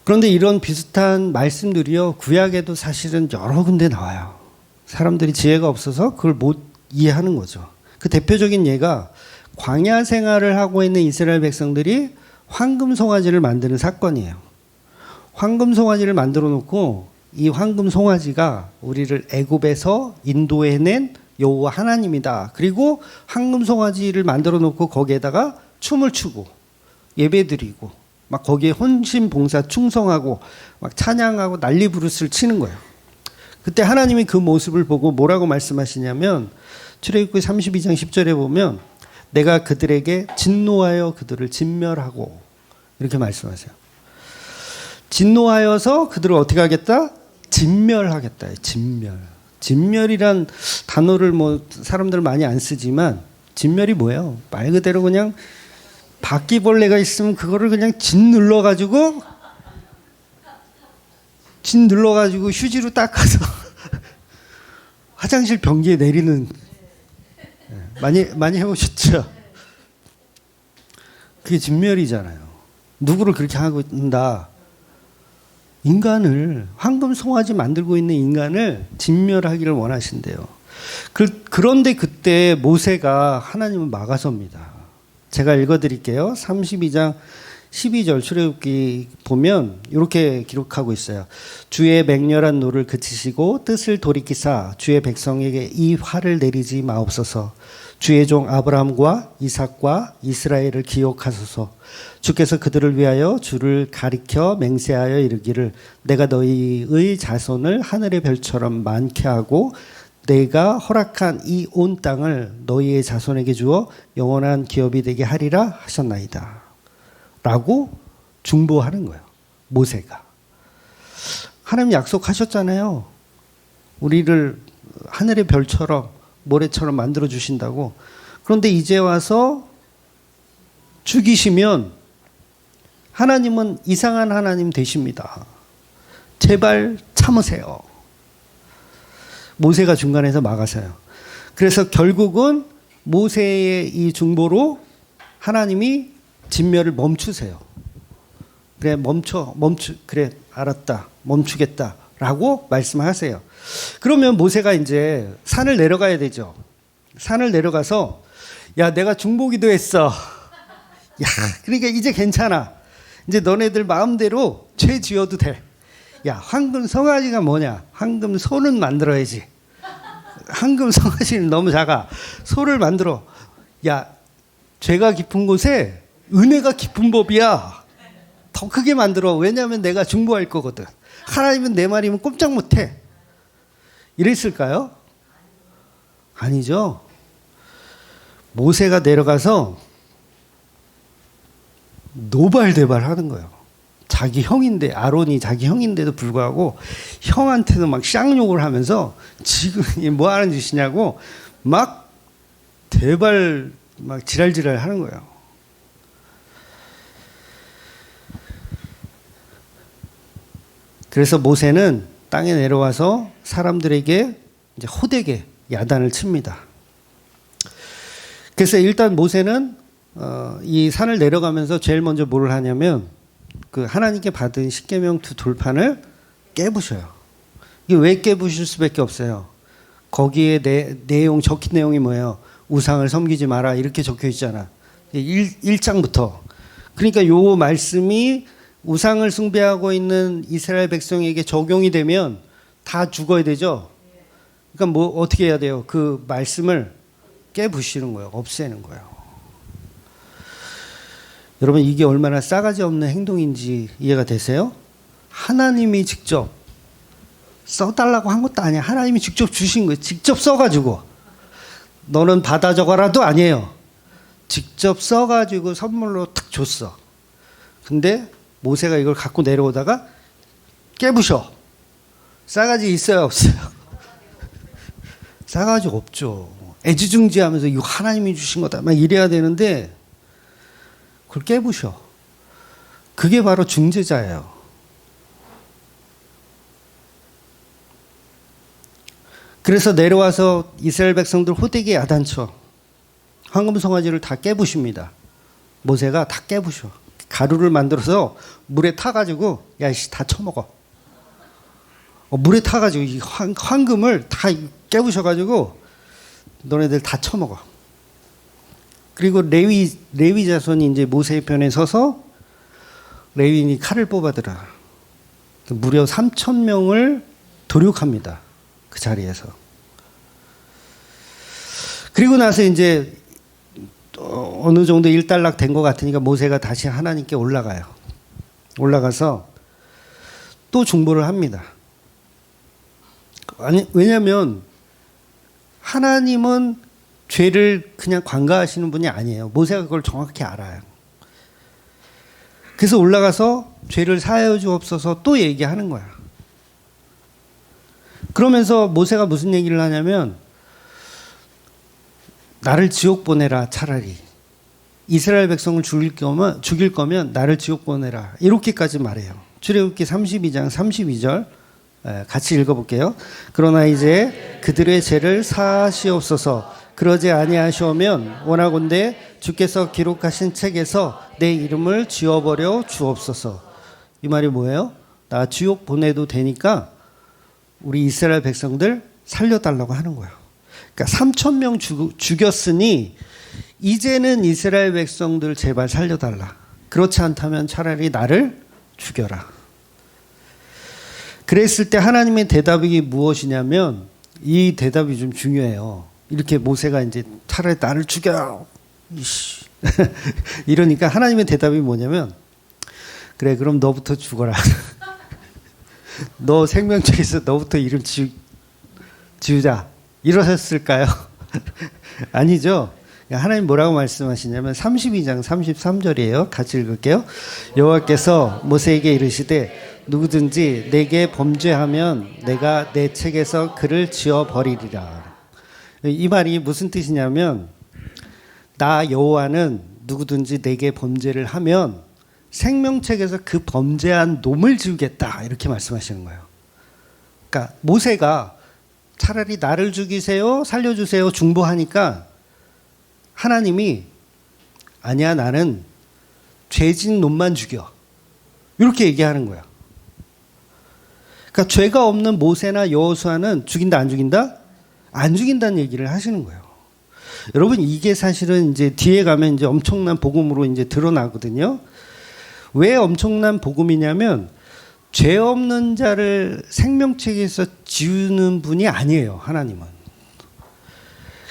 그런데 이런 비슷한 말씀들이요, 구약에도 사실은 여러 군데 나와요. 사람들이 지혜가 없어서 그걸 못 이해하는 거죠. 그 대표적인 예가 광야 생활을 하고 있는 이스라엘 백성들이 황금 송아지를 만드는 사건이에요. 황금 송아지를 만들어 놓고 이 황금 송아지가 우리를 애굽에서 인도해낸 여호와 하나님이다. 그리고 황금 송아지를 만들어 놓고 거기에다가 춤을 추고 예배드리고 막 거기에 헌신 봉사 충성하고 막 찬양하고 난리 부르스를 치는 거예요. 그때 하나님이 그 모습을 보고 뭐라고 말씀하시냐면 출애굽기 32장 10절에 보면 내가 그들에게 진노하여 그들을 진멸하고 이렇게 말씀하세요. 진노하여서 그들을 어떻게 하겠다? 진멸하겠다. 진멸. 진멸이란 단어를 뭐 사람들 많이 안 쓰지만 진멸이 뭐예요? 말 그대로 그냥 바퀴벌레가 있으면 그거를 그냥 진 눌러가지고 휴지로 닦아서 화장실 변기에 내리는. 많이 해보셨죠? 그게 진멸이잖아요. 누구를 그렇게 하고 있다? 인간을, 황금 송아지 만들고 있는 인간을 진멸하기를 원하신대요. 그런데 그때 모세가 하나님을 막아섭니다. 제가 읽어드릴게요. 32장 12절 출애굽기 보면 이렇게 기록하고 있어요. 주의 맹렬한 노를 그치시고 뜻을 돌이키사 주의 백성에게 이 화를 내리지 마옵소서. 주의 종 아브라함과 이삭과 이스라엘을 기억하소서. 주께서 그들을 위하여 주를 가리켜 맹세하여 이르기를 내가 너희의 자손을 하늘의 별처럼 많게 하고 내가 허락한 이 온 땅을 너희의 자손에게 주어 영원한 기업이 되게 하리라 하셨나이다. 라고 중보하는 거예요. 모세가. 하나님 약속하셨잖아요. 우리를 하늘의 별처럼 모래처럼 만들어 주신다고. 그런데 이제 와서 죽이시면 하나님은 이상한 하나님 되십니다. 제발 참으세요. 모세가 중간에서 막아서요. 그래서 결국은 모세의 이 중보로 하나님이 진멸을 멈추세요. 그래, 그래, 알았다. 멈추겠다라고 말씀하세요. 그러면 모세가 이제 산을 내려가야 되죠. 산을 내려가서 야, 내가 중보기도 했어. 야, 그러니까 이제 괜찮아. 이제 너네들 마음대로 죄 지어도 돼. 야, 황금 송아지가 뭐냐? 황금 소는 만들어야지. 황금 송아지는 너무 작아. 소를 만들어. 야, 죄가 깊은 곳에 은혜가 깊은 법이야. 더 크게 만들어. 왜냐하면 내가 중보할 거거든. 하나님은 내 말이면 꼼짝 못해. 이랬을까요? 아니죠. 모세가 내려가서 노발대발 하는 거예요. 자기 형인데, 아론이 자기 형인데도 불구하고 형한테는 막 쌍욕을 하면서 지금 뭐 하는 짓이냐고 막 대발 막 지랄지랄 하는 거예요. 그래서 모세는 땅에 내려와서 사람들에게 이제 호되게 야단을 칩니다. 그래서 일단 모세는 이 산을 내려가면서 제일 먼저 뭘 하냐면 그 하나님께 받은 십계명 두 돌판을 깨부셔요. 이게 왜 깨부실 수밖에 없어요? 거기에 적힌 내용이 뭐예요? 우상을 섬기지 마라 이렇게 적혀 있잖아. 1장부터. 그러니까 요 말씀이 우상을 숭배하고 있는 이스라엘 백성에게 적용이 되면 다 죽어야 되죠. 그러니까 뭐 어떻게 해야 돼요? 그 말씀을 깨부시는 거예요. 없애는 거예요. 여러분 이게 얼마나 싸가지 없는 행동인지 이해가 되세요? 하나님이 직접 써달라고 한 것도 아니야. 하나님이 직접 주신 거예요. 직접 써가지고. 너는 받아 적어라도 아니에요. 직접 써가지고 선물로 탁 줬어. 근데 모세가 이걸 갖고 내려오다가 깨부셔. 싸가지 있어요, 없어요? 싸가지 없죠. 애지중지하면서 이거 하나님이 주신 거다 막 이래야 되는데 그걸 깨부셔. 그게 바로 중재자예요. 그래서 내려와서 이스라엘 백성들 호되게 야단쳐. 황금 송아지를 다 깨부십니다. 모세가 다 깨부셔. 가루를 만들어서 물에 타가지고 야이씨 다 쳐먹어. 물에 타가지고 이 황금을 다 깨부셔가지고 너네들 다 쳐먹어. 그리고 레위 자손이 이제 모세의 편에 서서 레위인이 칼을 뽑아들어. 무려 3,000명을 도륙합니다. 그 자리에서. 그리고 나서 이제 어느 정도 일단락 된 것 같으니까 모세가 다시 하나님께 올라가요. 올라가서 또 중보를 합니다. 아니, 왜냐하면 하나님은 죄를 그냥 관가하시는 분이 아니에요. 모세가 그걸 정확히 알아요. 그래서 올라가서 죄를 사하여 주옵소서 또 얘기하는 거야. 그러면서 모세가 무슨 얘기를 하냐면 나를 지옥 보내라 차라리. 이스라엘 백성을 죽일 거면 나를 지옥 보내라. 이렇게까지 말해요. 출애굽기 32장 32절 같이 읽어볼게요. 그러나 이제 그들의 죄를 사하시옵소서. 그러지 아니하시오면 원하건대 주께서 기록하신 책에서 내 이름을 지워버려 주옵소서. 이 말이 뭐예요? 나 지옥 보내도 되니까 우리 이스라엘 백성들 살려달라고 하는 거예요. 그러니까 3,000명 죽였으니 이제는 이스라엘 백성들 제발 살려달라. 그렇지 않다면 차라리 나를 죽여라. 그랬을 때 하나님의 대답이 무엇이냐면 이 대답이 좀 중요해요. 이렇게 모세가 이제 차라리 나를 죽여. 이러니까 하나님의 대답이 뭐냐면 그래 그럼 너부터 죽어라. 너 생명책에서 너부터 이름 지우자. 이러셨을까요? 아니죠. 하나님 뭐라고 말씀하시냐면 32장 33절이에요. 같이 읽을게요. 여호와께서 모세에게 이르시되 누구든지 내게 범죄하면 내가 내 책에서 그를 지워버리리라. 이 말이 무슨 뜻이냐면 나 여호와는 누구든지 내게 범죄를 하면 생명책에서 그 범죄한 놈을 지우겠다. 이렇게 말씀하시는 거예요. 그러니까 모세가 차라리 나를 죽이세요. 살려주세요. 중보하니까 하나님이 아니야 나는 죄진 놈만 죽여. 이렇게 얘기하는 거야. 그러니까 죄가 없는 모세나 여호수아는 죽인다 안 죽인다? 안 죽인다는 얘기를 하시는 거예요. 여러분 이게 사실은 이제 뒤에 가면 이제 엄청난 복음으로 이제 드러나거든요. 왜 엄청난 복음이냐면 죄 없는 자를 생명책에서 지우는 분이 아니에요. 하나님은.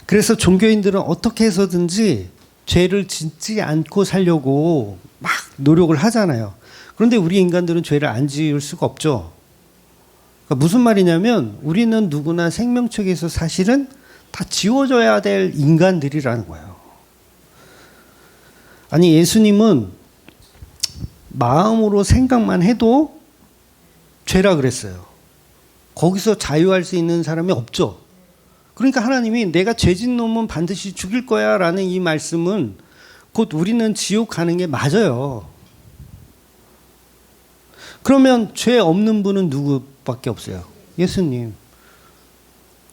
그래서 종교인들은 어떻게 해서든지 죄를 짓지 않고 살려고 막 노력을 하잖아요. 그런데 우리 인간들은 죄를 안 지을 수가 없죠. 그러니까 무슨 말이냐면 우리는 누구나 생명책에서 사실은 다 지워져야 될 인간들이라는 거예요. 아니 예수님은 마음으로 생각만 해도 죄라 그랬어요. 거기서 자유할 수 있는 사람이 없죠. 그러니까 하나님이 내가 죄진 놈은 반드시 죽일 거야 라는 이 말씀은 곧 우리는 지옥 가는 게 맞아요. 그러면 죄 없는 분은 누구밖에 없어요? 예수님.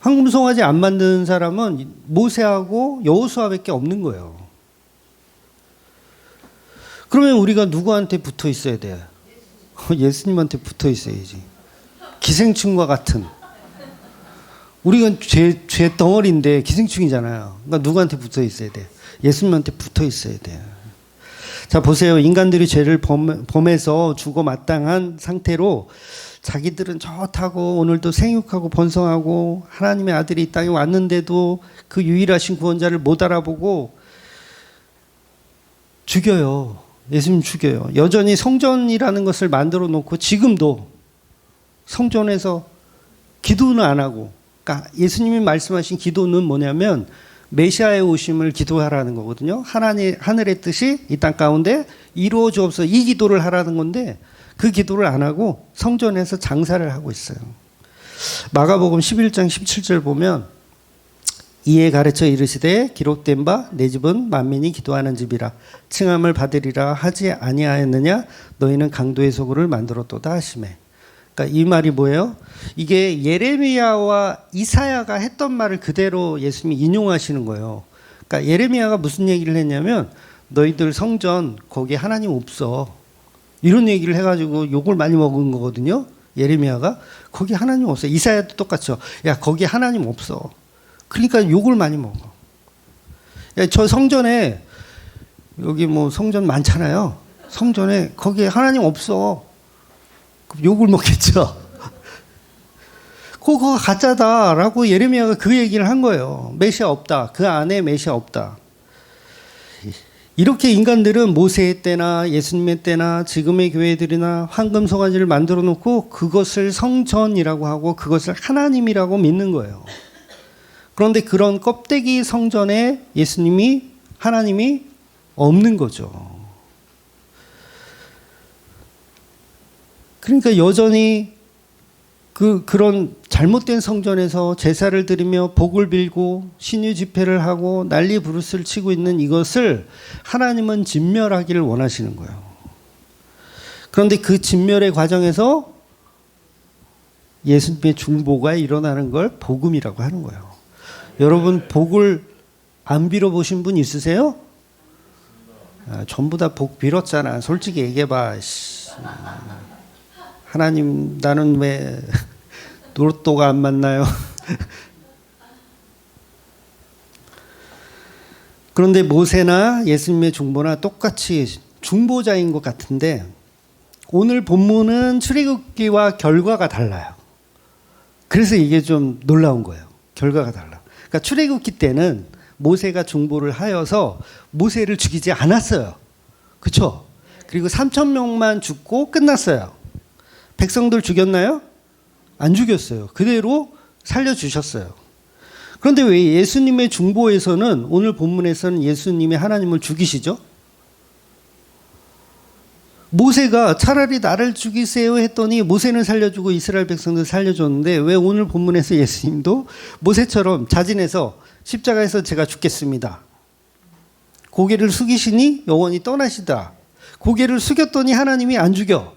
황금송아지 안 만드는 사람은 모세하고 여호수아밖에 없는 거예요. 그러면 우리가 누구한테 붙어 있어야 돼요? 예수님한테 붙어 있어야지. 기생충과 같은. 우리가 죄 덩어리인데 기생충이잖아요. 그러니까 누구한테 붙어 있어야 돼? 예수님한테 붙어 있어야 돼요. 자 보세요. 인간들이 죄를 범해서 죽어 마땅한 상태로 자기들은 좋다고 오늘도 생육하고 번성하고 하나님의 아들이 이 땅에 왔는데도 그 유일하신 구원자를 못 알아보고 죽여요. 예수님 죽여요. 여전히 성전이라는 것을 만들어 놓고 지금도 성전에서 기도는 안 하고, 그러니까 예수님이 말씀하신 기도는 뭐냐면 메시아의 오심을 기도하라는 거거든요. 하늘의 뜻이 이 땅 가운데 이루어 주옵소서, 이 기도를 하라는 건데 그 기도를 안 하고 성전에서 장사를 하고 있어요. 마가복음 11장 17절 보면 이에 가르쳐 이르시되 기록된 바 내 집은 만민이 기도하는 집이라 칭함을 받으리라 하지 아니하였느냐 너희는 강도의 소굴을 만들었도다 하시매. 그러니까 이 말이 뭐예요? 이게 예레미야와 이사야가 했던 말을 그대로 예수님이 인용하시는 거예요. 그러니까 예레미야가 무슨 얘기를 했냐면 너희들 성전 거기 하나님 없어, 이런 얘기를 해가지고 욕을 많이 먹은 거거든요. 예레미야가 거기 하나님 없어. 이사야도 똑같죠. 야 거기 하나님 없어. 그러니까 욕을 많이 먹어. 야, 저 성전에 여기 뭐 성전 많잖아요. 성전에 거기에 하나님 없어. 욕을 먹겠죠. 그거 가짜다라고 예레미야가 그 얘기를 한 거예요. 메시아 없다. 그 안에 메시아 없다. 이렇게 인간들은 모세의 때나 예수님의 때나 지금의 교회들이나 황금 송아지를 만들어 놓고 그것을 성전이라고 하고 그것을 하나님이라고 믿는 거예요. 그런데 그런 껍데기 성전에 예수님이, 하나님이 없는 거죠. 그러니까 여전히 그런 잘못된 성전에서 제사를 드리며 복을 빌고 신유 집회를 하고 난리 부르스를 치고 있는 이것을 하나님은 진멸하기를 원하시는 거예요. 그런데 그 진멸의 과정에서 예수님의 중보가 일어나는 걸 복음이라고 하는 거예요. 여러분 복을 안 빌어보신 분 있으세요? 전부 다 복 빌었잖아. 솔직히 얘기해봐. 하나님 나는 왜 로또가 안 맞나요? 그런데 모세나 예수님의 중보나 똑같이 중보자인 것 같은데 오늘 본문은 출애굽기와 결과가 달라요. 그래서 이게 좀 놀라운 거예요. 결과가 달라. 그러니까 출애굽기 때는 모세가 중보를 하여서 모세를 죽이지 않았어요. 그렇죠? 그리고 3,000명만 죽고 끝났어요. 백성들 죽였나요? 안 죽였어요. 그대로 살려주셨어요. 그런데 왜 예수님의 중보에서는, 오늘 본문에서는 예수님이 하나님을 죽이시죠? 모세가 차라리 나를 죽이세요 했더니 모세는 살려주고 이스라엘 백성들 살려줬는데 왜 오늘 본문에서 예수님도 모세처럼 자진해서 십자가에서 제가 죽겠습니다. 고개를 숙이시니 영원히 떠나시다. 고개를 숙였더니 하나님이 안 죽여.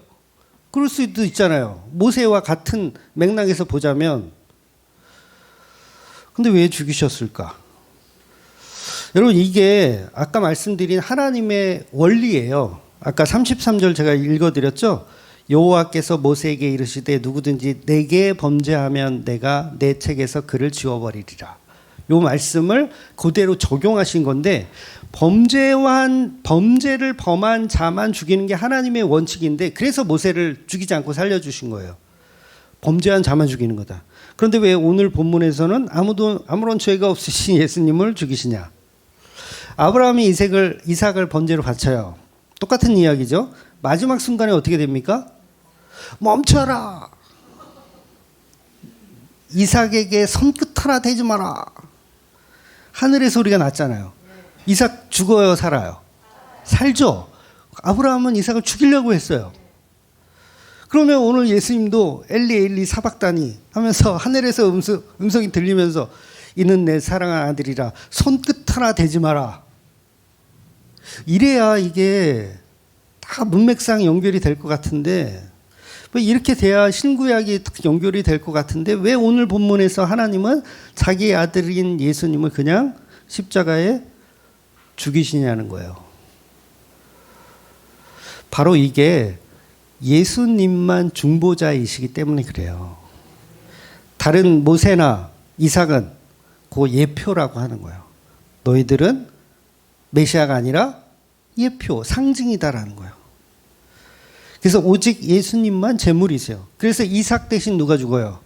그럴 수도 있잖아요. 모세와 같은 맥락에서 보자면. 근데 왜 죽이셨을까? 여러분 이게 아까 말씀드린 하나님의 원리예요. 아까 33절 제가 읽어드렸죠. 여호와께서 모세에게 이르시되 누구든지 내게 범죄하면 내가 내 책에서 그를 지워버리리라. 요 말씀을 그대로 적용하신 건데 범죄를 범한 자만 죽이는 게 하나님의 원칙인데 그래서 모세를 죽이지 않고 살려주신 거예요. 범죄한 자만 죽이는 거다. 그런데 왜 오늘 본문에서는 아무런 죄가 없으신 예수님을 죽이시냐? 아브라함이 이삭을 번제로 바쳐요. 똑같은 이야기죠. 마지막 순간에 어떻게 됩니까? 멈춰라. 이삭에게 손끝 하나 대지 마라. 하늘의 소리가 났잖아요. 이삭 죽어요, 살아요? 살죠. 아브라함은 이삭을 죽이려고 했어요. 그러면 오늘 예수님도 엘리 엘리 사박다니 하면서 하늘에서 음성이 들리면서 이는 내 사랑하는 아들이라 손끝 하나 대지 마라. 이래야 이게 다 문맥상 연결이 될 것 같은데 이렇게 돼야 신구약이 연결이 될 것 같은데 왜 오늘 본문에서 하나님은 자기 아들인 예수님을 그냥 십자가에 죽이시냐는 거예요. 바로 이게 예수님만 중보자이시기 때문에 그래요. 다른 모세나 이삭은 그 예표라고 하는 거예요. 너희들은 메시아가 아니라 예표, 상징이다라는 거예요. 그래서 오직 예수님만 제물이세요. 그래서 이삭 대신 누가 죽어요?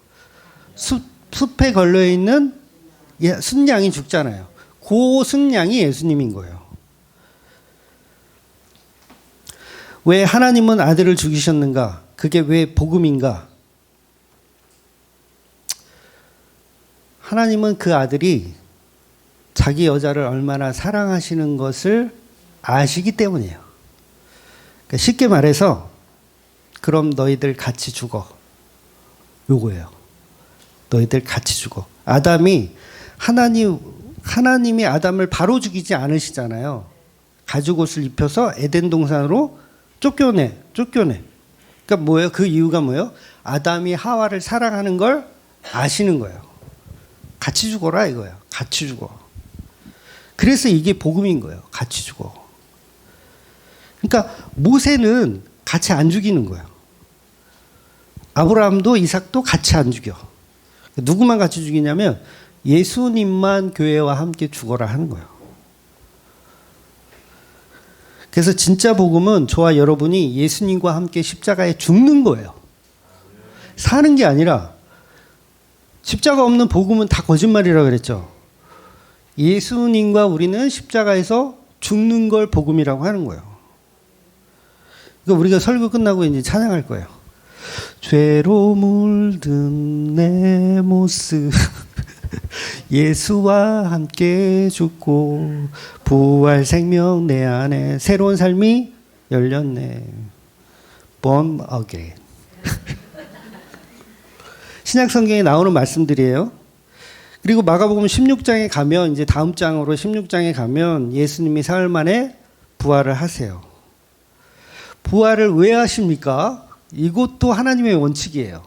숲에 걸려있는 순양이 죽잖아요. 그 순양이 예수님인 거예요. 왜 하나님은 아들을 죽이셨는가? 그게 왜 복음인가? 하나님은 그 아들이 자기 여자를 얼마나 사랑하시는 것을 아시기 때문이에요. 그러니까 쉽게 말해서 그럼 너희들 같이 죽어. 요거예요. 너희들 같이 죽어. 하나님이 아담을 바로 죽이지 않으시잖아요. 가죽옷을 입혀서 에덴 동산으로 쫓겨내. 그러니까 뭐예요? 그 이유가 뭐예요? 아담이 하와를 사랑하는 걸 아시는 거예요. 같이 죽어라 이거예요. 같이 죽어. 그래서 이게 복음인 거예요. 같이 죽어. 그러니까 모세는 같이 안 죽이는 거예요. 아브라함도 이삭도 같이 안 죽여. 누구만 같이 죽이냐면 예수님만 교회와 함께 죽어라 하는 거예요. 그래서 진짜 복음은 저와 여러분이 예수님과 함께 십자가에 죽는 거예요. 사는 게 아니라 십자가 없는 복음은 다 거짓말이라고 그랬죠. 예수님과 우리는 십자가에서 죽는 걸 복음이라고 하는 거예요. 그러니까 우리가 설교 끝나고 이제 찬양할 거예요. 죄로 물든 내 모습 예수와 함께 죽고 부활 생명 내 안에 새로운 삶이 열렸네. Born again. 신약 성경에 나오는 말씀들이에요. 그리고 마가복음 16장에 가면 이제 다음 장으로 16장에 가면 예수님이 사흘 만에 부활을 하세요. 부활을 왜 하십니까? 이것도 하나님의 원칙이에요.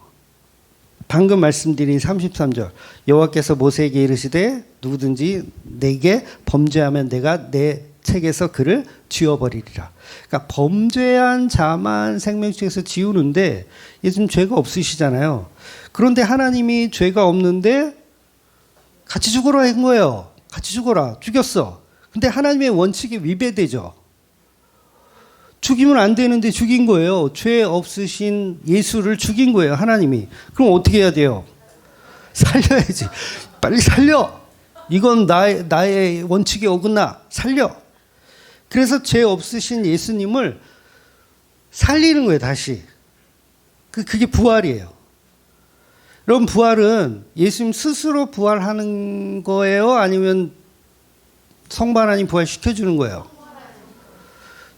방금 말씀드린 33절 여호와께서 모세에게 이르시되 누구든지 내게 범죄하면 내가 내 책에서 그를 지워버리리라. 그러니까 범죄한 자만 생명책에서 지우는데 예수님 죄가 없으시잖아요. 그런데 하나님이 죄가 없는데 같이 죽어라 한 거예요. 같이 죽어라. 죽였어. 근데 하나님의 원칙에 위배되죠. 죽이면 안 되는데 죽인 거예요. 죄 없으신 예수를 죽인 거예요. 하나님이. 그럼 어떻게 해야 돼요? 살려야지. 빨리 살려. 이건 나의 원칙에 어긋나. 살려. 그래서 죄 없으신 예수님을 살리는 거예요. 다시. 그게 부활이에요. 여러분 부활은 예수님 스스로 부활하는 거예요? 아니면 성부 하나님 부활시켜주는 거예요?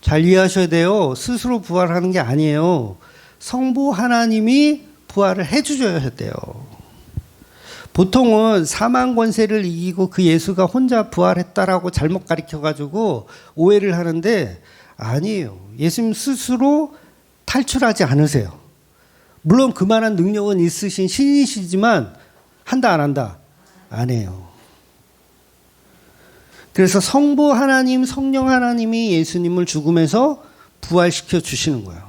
잘 이해하셔야 돼요. 스스로 부활하는 게 아니에요. 성부 하나님이 부활을 해주셔야 돼요. 보통은 사망 권세를 이기고 그 예수가 혼자 부활했다라고 잘못 가르쳐가지고 오해를 하는데 아니에요. 예수님 스스로 탈출하지 않으세요. 물론 그만한 능력은 있으신 신이시지만 한다 안 한다? 안 해요. 그래서 성부 하나님, 성령 하나님이 예수님을 죽음에서 부활시켜 주시는 거예요.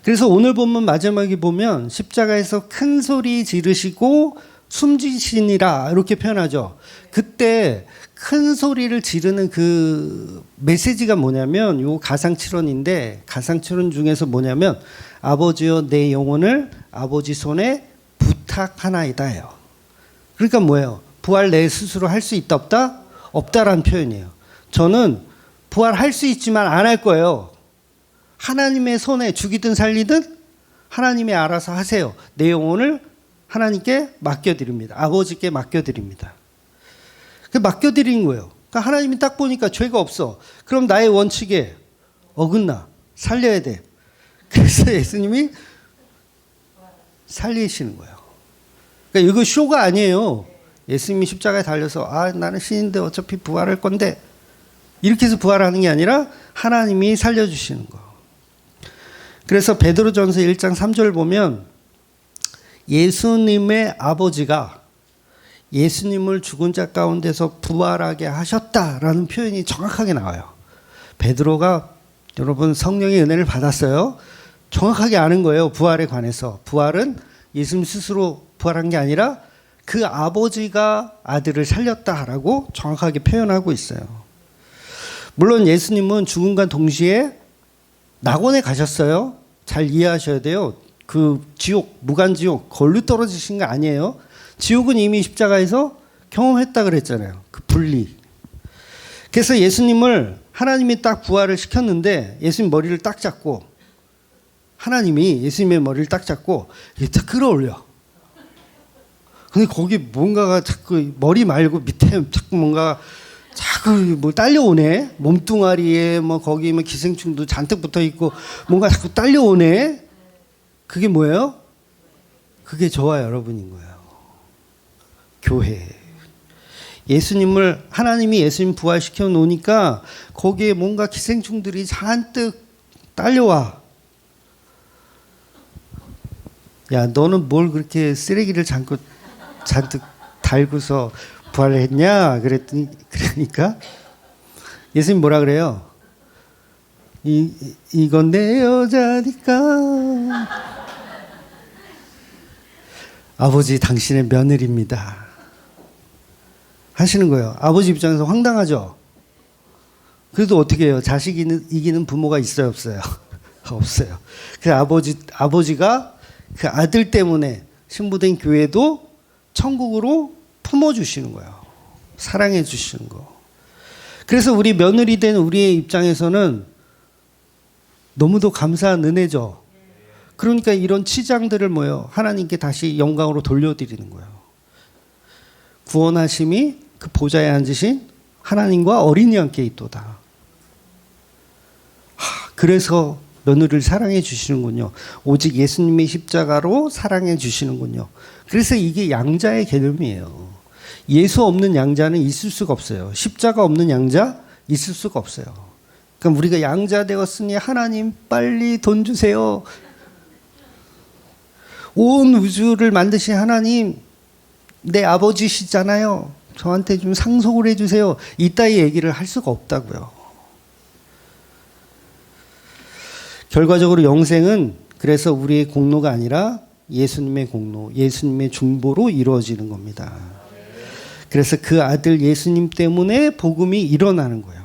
그래서 오늘 본문 마지막에 보면 십자가에서 큰 소리 지르시고 숨지시니라 이렇게 표현하죠. 그때 큰 소리를 지르는 그 메시지가 뭐냐면 요 가상칠언인데 가상칠언 중에서 뭐냐면 아버지여 내 영혼을 아버지 손에 부탁하나이다예요. 그러니까 뭐예요? 부활 내 스스로 할 수 있다 없다? 없다라는 표현이에요. 저는 부활할 수 있지만 안 할 거예요. 하나님의 손에 죽이든 살리든 하나님이 알아서 하세요. 내 영혼을 하나님께 맡겨드립니다. 아버지께 맡겨드립니다. 맡겨드린 거예요. 그러니까 하나님이 딱 보니까 죄가 없어. 그럼 나의 원칙에 어긋나. 살려야 돼. 그래서 예수님이 살리시는 거예요. 그러니까 이거 쇼가 아니에요. 예수님이 십자가에 달려서 나는 신인데 어차피 부활할 건데 이렇게 해서 부활하는 게 아니라 하나님이 살려주시는 거. 그래서 베드로전서 1장 3절 보면 예수님의 아버지가 예수님을 죽은 자 가운데서 부활하게 하셨다라는 표현이 정확하게 나와요. 베드로가 여러분 성령의 은혜를 받았어요. 정확하게 아는 거예요. 부활에 관해서. 부활은 예수님 스스로 부활한 게 아니라 그 아버지가 아들을 살렸다라고 정확하게 표현하고 있어요. 물론 예수님은 죽음과 동시에 낙원에 가셨어요. 잘 이해하셔야 돼요. 그 지옥, 무간지옥, 걸로 떨어지신 거 아니에요. 지옥은 이미 십자가에서 경험했다 그랬잖아요. 그 분리. 그래서 예수님을 하나님이 딱 부활을 시켰는데 예수님 머리를 딱 잡고 하나님이 예수님의 머리를 딱 잡고 이렇게 딱 끌어올려. 근데 거기 뭔가가 자꾸 머리 말고 밑에 자꾸 뭔가 자꾸 뭐 딸려오네. 몸뚱아리에 뭐 거기 뭐 기생충도 잔뜩 붙어 있고 뭔가 자꾸 딸려오네. 그게 뭐예요? 그게 저와 여러분인 거예요. 교회. 예수님을 하나님이 예수님 부활시켜 놓으니까 거기에 뭔가 기생충들이 잔뜩 딸려와. 야, 너는 뭘 그렇게 쓰레기를 잔뜩 달고서 부활을 했냐? 그랬더니, 그러니까 예수님 뭐라 그래요? 이건 내 여자니까. 아버지, 당신의 며느리입니다. 하시는 거예요. 아버지 입장에서 황당하죠? 그래도 어떻게 해요? 자식 이기는 부모가 있어요, 없어요? 없어요. 그래서 아버지가 그 아들 때문에 신부된 교회도 천국으로 품어주시는 거예요. 사랑해 주시는 거. 그래서 우리 며느리 된 우리의 입장에서는 너무도 감사한 은혜죠. 그러니까 이런 치장들을 뭐예요? 하나님께 다시 영광으로 돌려드리는 거예요. 구원하심이 그 보좌에 앉으신 하나님과 어린이 함께 있도다. 그래서 며느리를 사랑해 주시는군요. 오직 예수님의 십자가로 사랑해 주시는군요. 그래서 이게 양자의 개념이에요. 예수 없는 양자는 있을 수가 없어요. 십자가 없는 양자 있을 수가 없어요. 그러니까 우리가 양자 되었으니 하나님 빨리 돈 주세요. 온 우주를 만드신 하나님 내 아버지시잖아요. 저한테 좀 상속을 해주세요. 이따위 얘기를 할 수가 없다고요. 결과적으로 영생은 그래서 우리의 공로가 아니라 예수님의 공로, 예수님의 중보로 이루어지는 겁니다. 그래서 그 아들 예수님 때문에 복음이 일어나는 거예요.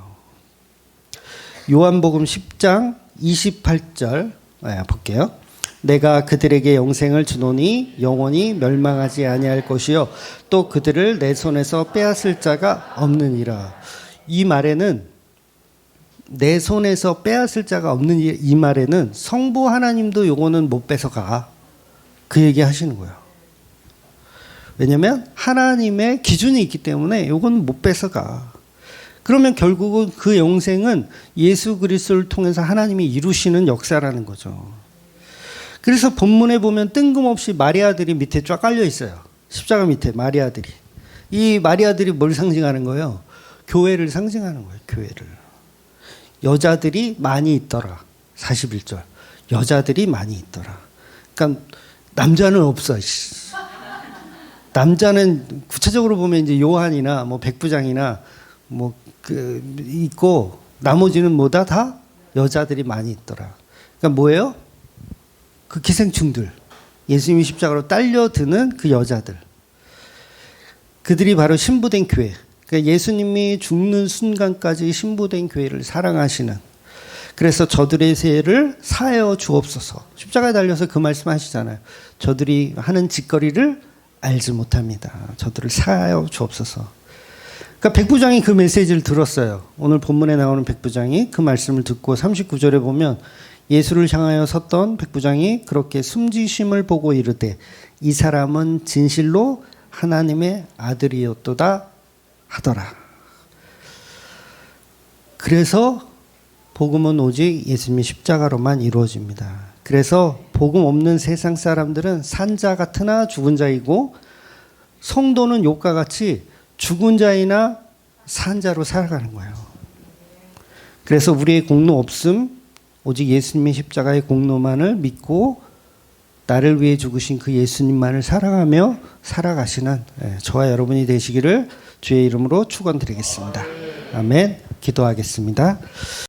요한복음 10장 28절 볼게요. 내가 그들에게 영생을 주노니 영원히 멸망하지 아니할 것이요 또 그들을 내 손에서 빼앗을 자가 없느니라. 이 말에는 내 손에서 빼앗을 자가 없는 이 말에는 성부 하나님도 요거는 못 뺏어가. 그 얘기 하시는 거예요. 왜냐하면 하나님의 기준이 있기 때문에 요건 못 뺏어가. 그러면 결국은 그 영생은 예수 그리스도를 통해서 하나님이 이루시는 역사라는 거죠. 그래서 본문에 보면 뜬금없이 마리아들이 밑에 쫙 깔려 있어요. 십자가 밑에 마리아들이. 이 마리아들이 뭘 상징하는 거예요? 교회를 상징하는 거예요. 교회를. 여자들이 많이 있더라. 41절. 여자들이 많이 있더라. 그러니까 남자는 없어. 남자는 구체적으로 보면 이제 요한이나 뭐 백부장이나 뭐 그 있고 나머지는 뭐다 다 여자들이 많이 있더라. 그러니까 뭐예요? 그 기생충들. 예수님이 십자가로 딸려드는 그 여자들. 그들이 바로 신부된 교회. 그러니까 예수님이 죽는 순간까지 신부된 교회를 사랑하시는. 그래서 저들의 죄를 사하여 주옵소서. 십자가에 달려서 그 말씀 하시잖아요. 저들이 하는 짓거리를 알지 못합니다. 저들을 사하여 주옵소서. 그러니까 백부장이 그 메시지를 들었어요. 오늘 본문에 나오는 백부장이 그 말씀을 듣고 39절에 보면 예수를 향하여 섰던 백부장이 그렇게 숨지심을 보고 이르되 이 사람은 진실로 하나님의 아들이었도다 하더라. 그래서 복음은 오직 예수님의 십자가로만 이루어집니다. 그래서 복음 없는 세상 사람들은 산자 같으나 죽은 자이고 성도는 욕과 같이 죽은 자이나 산자로 살아가는 거예요. 그래서 우리의 공로 없음, 오직 예수님의 십자가의 공로만을 믿고 나를 위해 죽으신 그 예수님만을 사랑하며 살아가시는 저와 여러분이 되시기를 주의 이름으로 축원드리겠습니다. 아멘. 기도하겠습니다.